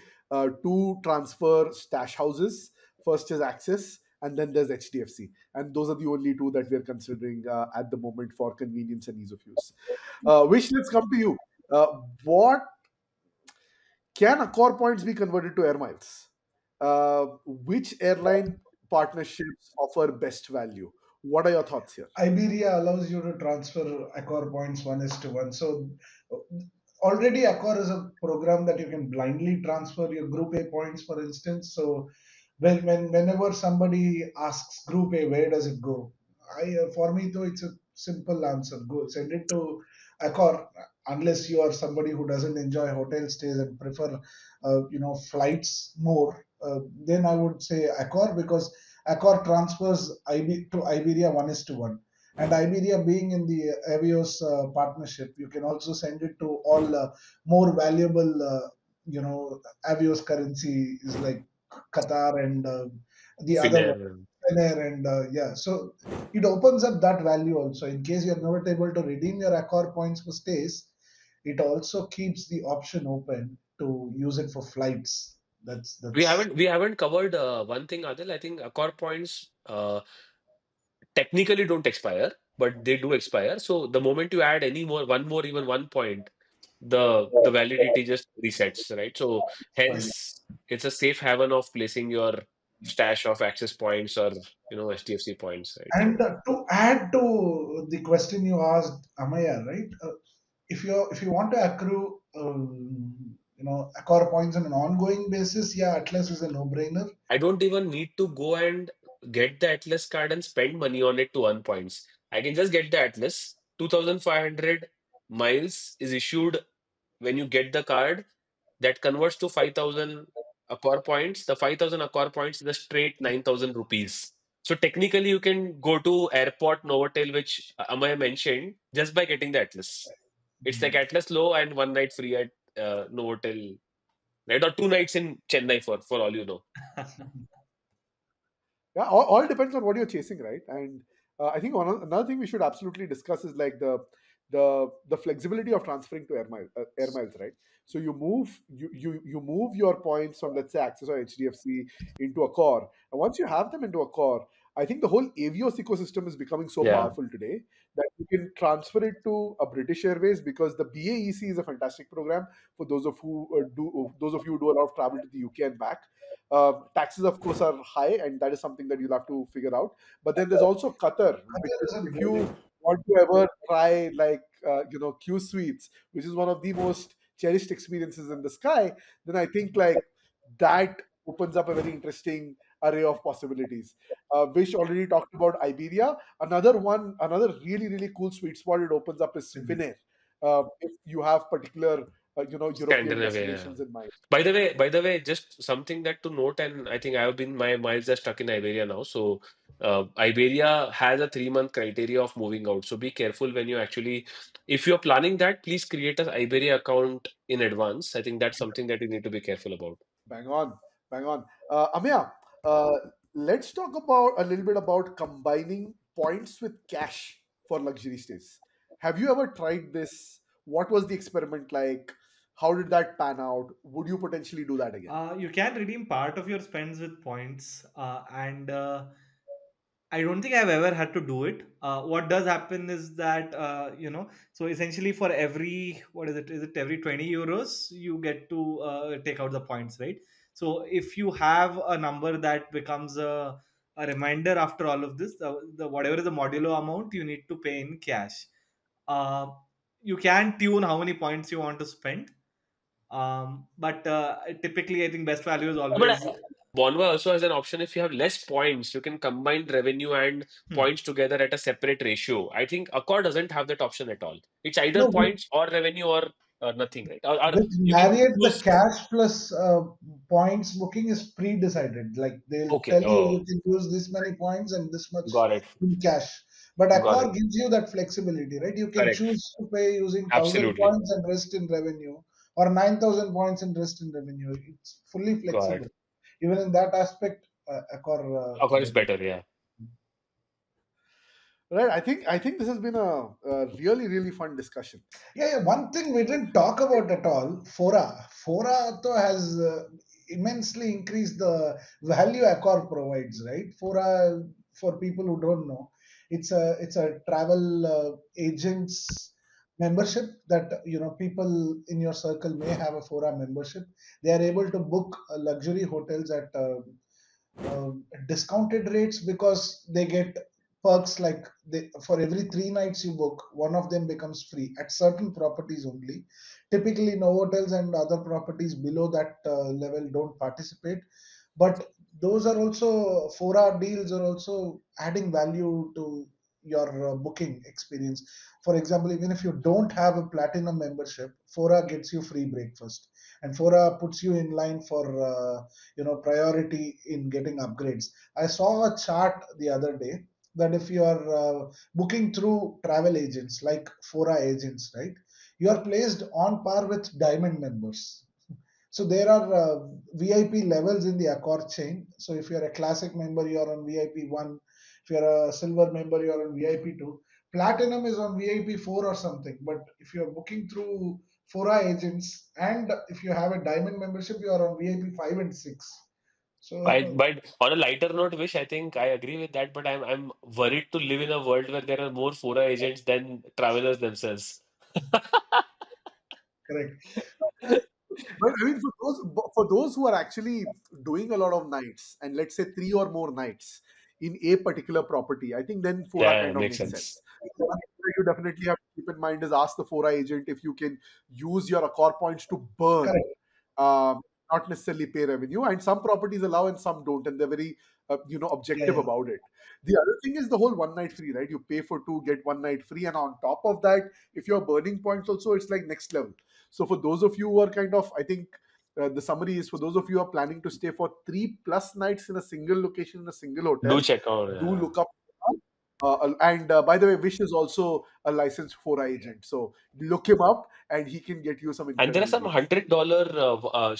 two transfer stash houses. First is Axis, and then there's HDFC, and those are the only two that we're considering at the moment for convenience and ease of use. Wish, let's come to you. What can Accor points be converted to air miles? Which airline partnerships offer best value? What are your thoughts here? Iberia allows you to transfer Accor points 1:1. So already Accor is a program that you can blindly transfer your Group A points, for instance. So whenever somebody asks Group A, where does it go? For me though, it's a simple answer. Go send it to Accor. Unless you are somebody who doesn't enjoy hotel stays and prefer, flights more, then I would say Accor, because Accor transfers to Iberia 1:1. And Iberia being in the Avios partnership, you can also send it to all more valuable, Avios currency is like Qatar and the other one, Finnair. and yeah, so it opens up that value also. In case you're not able to redeem your Accor points for stays, it also keeps the option open to use it for flights. We That's haven't covered one thing, Adil. I think Accor points technically don't expire, but they do expire. So the moment you add any more, one more, even 1 point, the validity just resets, right? So fine. hence it's a safe haven of placing your stash of access points or STFC points, right? And So to add to the question you asked, Amaya, right? If you want to accrue, Accor points on an ongoing basis, yeah, Atlas is a no-brainer. I don't even need to go and get the Atlas card and spend money on it to earn points. I can just get the Atlas. 2,500 miles is issued when you get the card. That converts to 5,000 Accor points. The 5,000 Accor points is a straight 9,000 rupees. So technically, you can go to airport Novotel, which Amaya mentioned, just by getting the Atlas. It's like Atlas low and 1 night free at Novotel, right? Or 2 nights in Chennai for all you know. Yeah, all depends on what you're chasing, right? And I think another thing we should absolutely discuss is like the flexibility of transferring to air miles, right? So you move your points from, let's say, Axis or HDFC into a core, and once you have them into a core, I think the whole Avios ecosystem is becoming so Yeah. powerful today that you can transfer it to a British Airways, because the BAEC is a fantastic program for those of you who do a lot of travel to the UK and back. Taxes, of course, are high, and that is something that you'll have to figure out. But then there's also Qatar, Qatar because is a if really you want to ever try like Q Suites, which is one of the most cherished experiences in the sky, then I think like that opens up a very interesting array of possibilities. Vish already talked about Iberia. Another really really cool sweet spot it opens up is thing. Finnair. If you have particular European Scandinavia. Yeah. destinations in mind. By the way, just something that to note, and I think my miles are stuck in Iberia now. So Iberia has a 3 month criteria of moving out. So be careful when you actually, if you're planning that, please create an Iberia account in advance. I think that's something that you need to be careful about. Bang on, bang on. Amya, uh, let's talk about a little bit about combining points with cash for luxury stays. Have you ever tried this? What was the experiment like? How did that pan out? Would you potentially do that again? You can redeem part of your spends with points, and I don't think I've ever had to do it. What does happen is that so essentially for every, what is it? Is it every 20 euros you get to take out the points, right? So if you have a number that becomes a reminder after all of this, the whatever is the modulo amount you need to pay in cash. Uh, you can tune how many points you want to spend, but typically I think best value is But always. Bonva also has an option. If you have less points, you can combine revenue and Hmm. points together at a separate ratio. I think Accor doesn't have that option at all. It's either No, points or revenue or nothing, right? Or with you can Marriott, the choose. cash plus points booking is pre-decided. Like they'll Okay. tell you Oh, you can use this many points and this much got it. in cash. But Got Accor it. gives you that flexibility, right? You can Correct. choose to pay using 1,000 Absolutely. points and rest in revenue, or 9,000 points and rest in revenue. It's fully Got flexible. it. Even in that aspect, Accor is Accor is better. better. Yeah. Right. I think this has been a really really fun discussion. Yeah, yeah. One thing we didn't talk about at all, Fora. Fora though has immensely increased the value Accor provides, right? Fora, for people who don't know, it's a travel agents membership that people in your circle may have a Fora membership. They are able to book luxury hotels at discounted rates, because they get perks like for every 3 nights you book, one of them becomes free at certain properties only. Typically, no hotels and other properties below that level don't participate. But those are also 4-hour deals are also adding value to your booking experience. For example, even if you don't have a platinum membership, Fora gets you free breakfast, and Fora puts you in line for priority in getting upgrades. I saw a chart the other day that if you are booking through travel agents like Fora agents, right, you are placed on par with diamond members. So there are VIP levels in the Accor chain. So if you're a classic member, you're on VIP 1. If you're a silver member, you're on VIP 2. Platinum is on VIP 4 or something. But if you're booking through Fora agents and if you have a diamond membership, you are on VIP 5 and 6. So But on a lighter note, Vish, I think I agree with that, but I'm worried to live in a world where there are more Fora agents than travelers themselves. correct. But I mean, for those who are actually doing a lot of nights, and let's say 3 or more nights in a particular property, I think then Fora Yeah, kind of makes makes sense. sense. So one thing that you definitely have to keep in mind is ask the Fora agent if you can use your Accor points to burn, Correct. um, not necessarily pay revenue. And some properties allow and some don't, and they're very Yeah, objective yeah. about it. The other thing is the whole one night free, right? You pay for two, get one night free, and on top of that, if you're burning points also, it's like next level. So for those of you who are kind of, I think the summary is for those of you who are planning to stay for 3+ nights in a single location in a single Do hotel, check out. do Yeah. look up. And by the way, Vish is also a licensed Fora agent, so look him up, and he can get you some And there are incredible some deals. $100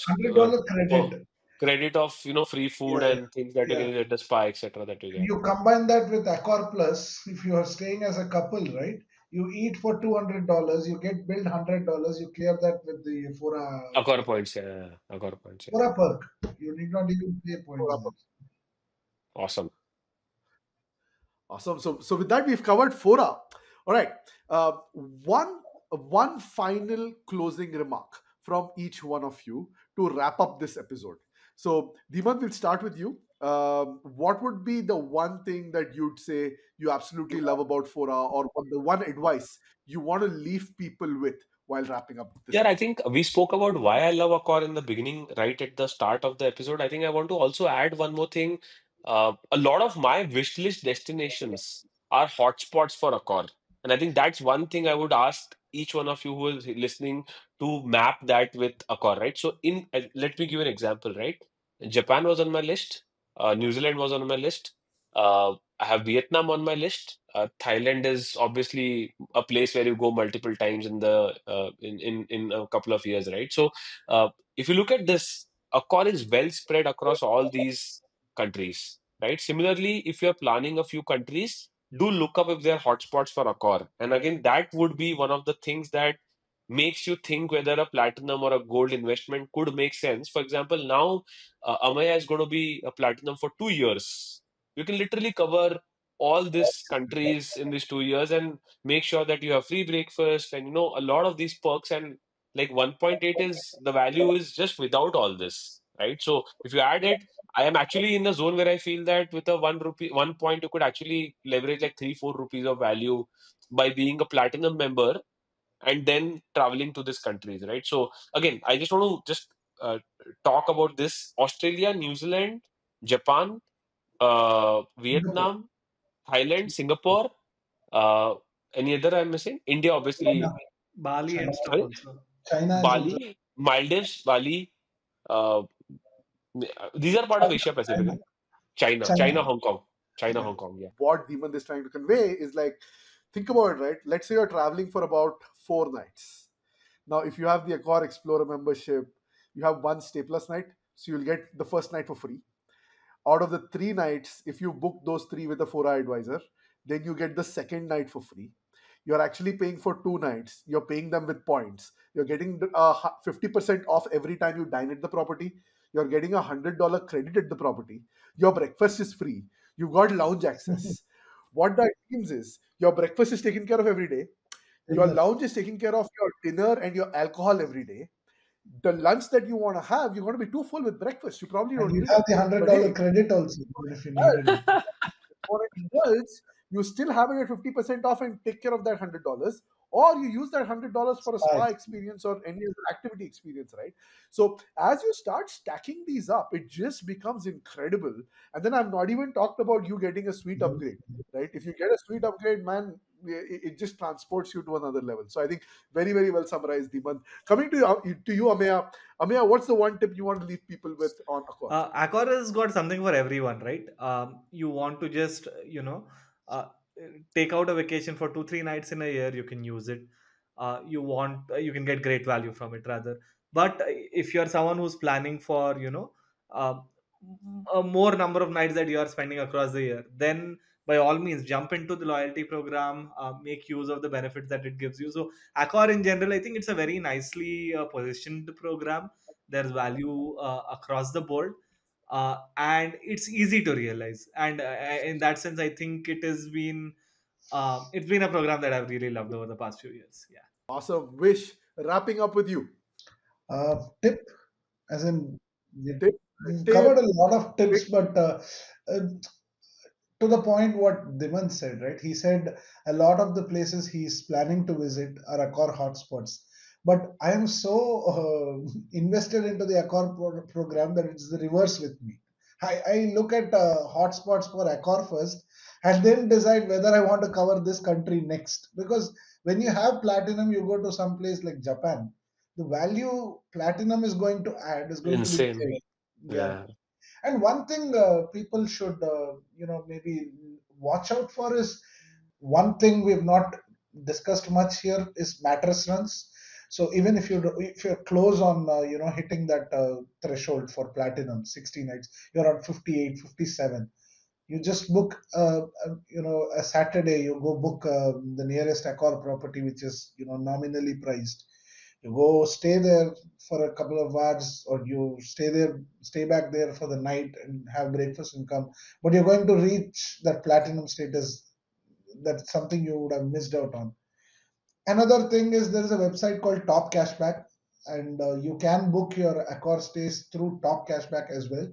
$100 per credit. credit of free food Yeah, yeah. and things that you Yeah. can get at the spa, etc. that you get. You combine that with Accor Plus, if you are staying as a couple, right? You eat for $200, you get billed $100, you clear that with the Accor points, yeah. Accor points, yeah. for a perk. You need not even pay points there. Awesome. Awesome. So with that, we've covered Fora. All right. One final closing remark from each one of you to wrap up this episode. So Dhimant, we'll start with you. What would be the one thing that you'd say you absolutely love about Fora, or the one advice you want to leave people with while wrapping up this Yeah, I episode? think we spoke about why I love Accor in the beginning, right at the start of the episode. I think I want to also add one more thing. A lot of my wish list destinations are hotspots for Accor. And I think that's one thing I would ask each one of you who is listening to map that with Accor, right? So let me give you an example, right? Japan was on my list. New Zealand was on my list. I have Vietnam on my list. Thailand is obviously a place where you go multiple times in the in a couple of years, right? So, if you look at this, Accor is well spread across all these countries, right? Similarly, if you're planning a few countries, do look up if there are hotspots for Accor. And again, that would be one of the things that makes you think whether a platinum or a gold investment could make sense. For example, now Amaya is going to be a platinum for 2 years. You can literally cover all these countries in these 2 years and make sure that you have free breakfast and a lot of these perks. And like 1.8 is the value is just without all this, right? So if you add it, I am actually in a zone where I feel that with a 1 rupee 1 point you could actually leverage like 3-4 rupees of value by being a platinum member and then traveling to these countries, right? So again, I just want to just talk about this: Australia, New Zealand, Japan, Singapore, Vietnam, Thailand, Singapore. Uh, any other I'm missing? India, China, obviously. Bali China, and stuff Sorry, also. China is also Bali, Maldives, Bali. Uh, these are part of Asia Pacific, China. right? China, China. China, Hong Kong, China, Yeah. Hong Kong. Yeah. What Demon is trying to convey is like, think about it, right? Let's say you're traveling for about 4 nights. Now, if you have the Accor Explorer membership, you have one stay plus night, so you'll get the first night for free. Out of the 3 nights, if you book those three with a 4-hour advisor, then you get the second night for free. You're actually paying for 2 nights. You're paying them with points. You're getting 50% off every time you dine at the property. You're getting $100 credit at the property. Your breakfast is free. You've got lounge access. What that means is your breakfast is taken care of every day. Your Exactly. lounge is taking care of your dinner and your alcohol every day. The lunch that you want to have, you're going to be too full with breakfast. You probably And don't you need have it. the hundred But dollar hey, credit also if you needed it. for an indulge, you still have it at 50% off and take care of that $100. or you use that $100 for a spa Spa experience or any other activity experience, right? So as you start stacking these up, it just becomes incredible. And then I've not even talked about you getting a suite upgrade, right? If you get a suite upgrade, man, it just transports you to another level. So I think very, very well summarized, Dhimant. Coming to you, Ameya. Ameya, what's the one tip you want to leave people with on Accor? Accor has got something for everyone, right? You want to just, uh, take out a vacation for 2-3 nights in a year, you can use it. You can get great value from it rather. But if you're someone who's planning for, uh, a more number of nights that you are spending across the year, then by all means jump into the loyalty program, make use of the benefits that it gives you. So Accor in general, I think it's a very nicely positioned program. There's value across the board, and it's easy to realize. And in that sense, I think it's been a program that I've really loved over the past few years. Yeah. Awesome. Wish, wrapping up with you. Tip, as in, we Tip, covered tip, a lot of tips, but to the point what Dhimant said, right? He said a lot of the places he's planning to visit are Accor hotspots. But I am so invested into the Accor program that it's the reverse with me. I look at hotspots for Accor first and then decide whether I want to cover this country next. Because when you have platinum, you go to some place like Japan. The value platinum is going to add is going to be Insane. great. Yeah. Yeah. And one thing people should, maybe watch out for is one thing we've not discussed much here is mattress runs. So even if you're close on hitting that threshold for platinum 60 nights, you're on 58, 57. You just book a Saturday. You go book the nearest Accor property, which is nominally priced. You go stay there for a couple of hours, or you stay back there for the night and have breakfast and come. But you're going to reach that platinum status. That's something you would have missed out on. Another thing is there is a website called Top Cashback, and you can book your Accor stays through Top Cashback as well.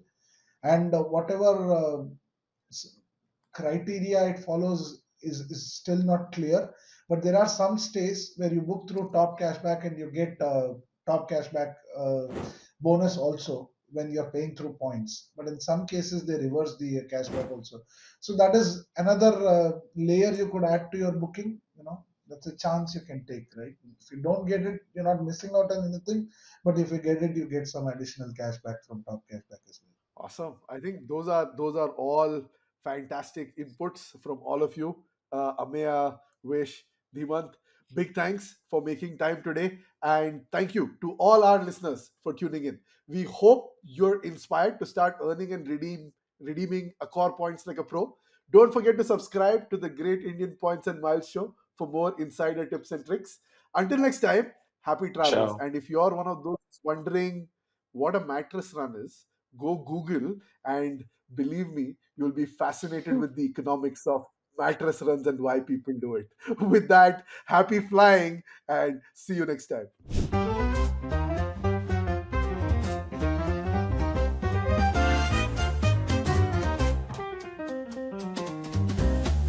And whatever criteria it follows is still not clear, but there are some stays where you book through Top Cashback and you get Top Cashback bonus also when you're paying through points. But in some cases, they reverse the cashback also. So that is another layer you could add to your booking. That's a chance you can take, right? If you don't get it, you're not missing out on anything. But if you get it, you get some additional cashback from Top Cashback as well. Awesome. I think those are all fantastic inputs from all of you. Ameya, Wish, Dhimant, big thanks for making time today. And thank you to all our listeners for tuning in. We hope you're inspired to start earning and redeeming Accor points like a pro. Don't forget to subscribe to the Great Indian Points and Miles show for more insider tips and tricks. Until next time, happy travels. Ciao. And if you're one of those wondering what a mattress run is, go Google, and believe me, you'll be fascinated with the economics of mattress runs and why people do it. With that, happy flying and see you next time.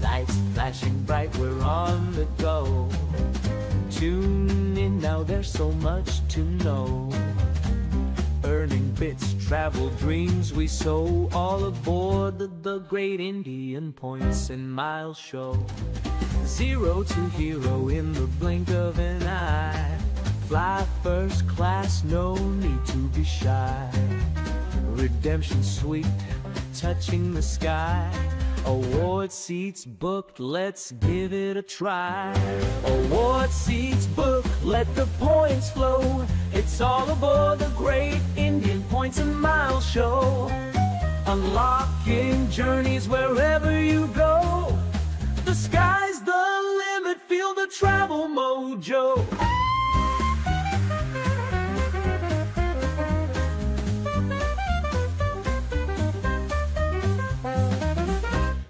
Lights flashing bright, we're on the go. Tune in now, there's so much to know. Earning bits, travel dreams we sow. All aboard the Great Indian Points and Miles show. Zero to hero in the blink of an eye. Fly first class, no need to be shy. Redemption sweet, touching the sky. Award seats booked, let's give it a try. Award seats booked, let the points flow. It's all aboard the Great Indian Points and Miles show. Unlocking journeys wherever you go. The sky's the limit, feel the travel mojo.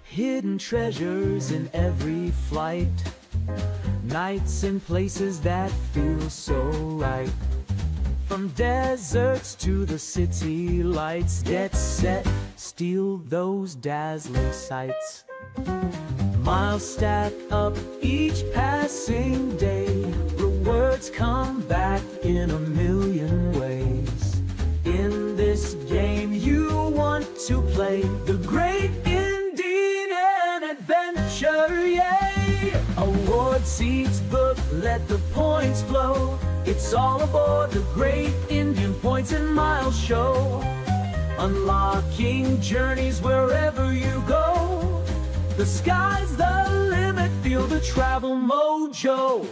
Hidden treasures in every flight. Nights in places that feel so right. From deserts to the city lights. Get set, steal those dazzling sights. Miles stack up each passing day. back in a million ways. In this game you want to play the great Indian adventure, yay! Award seats booked, let the points flow. It's all aboard the great Indian Points and Miles show. Unlocking journeys wherever you go. The sky's the limit, feel the travel mojo.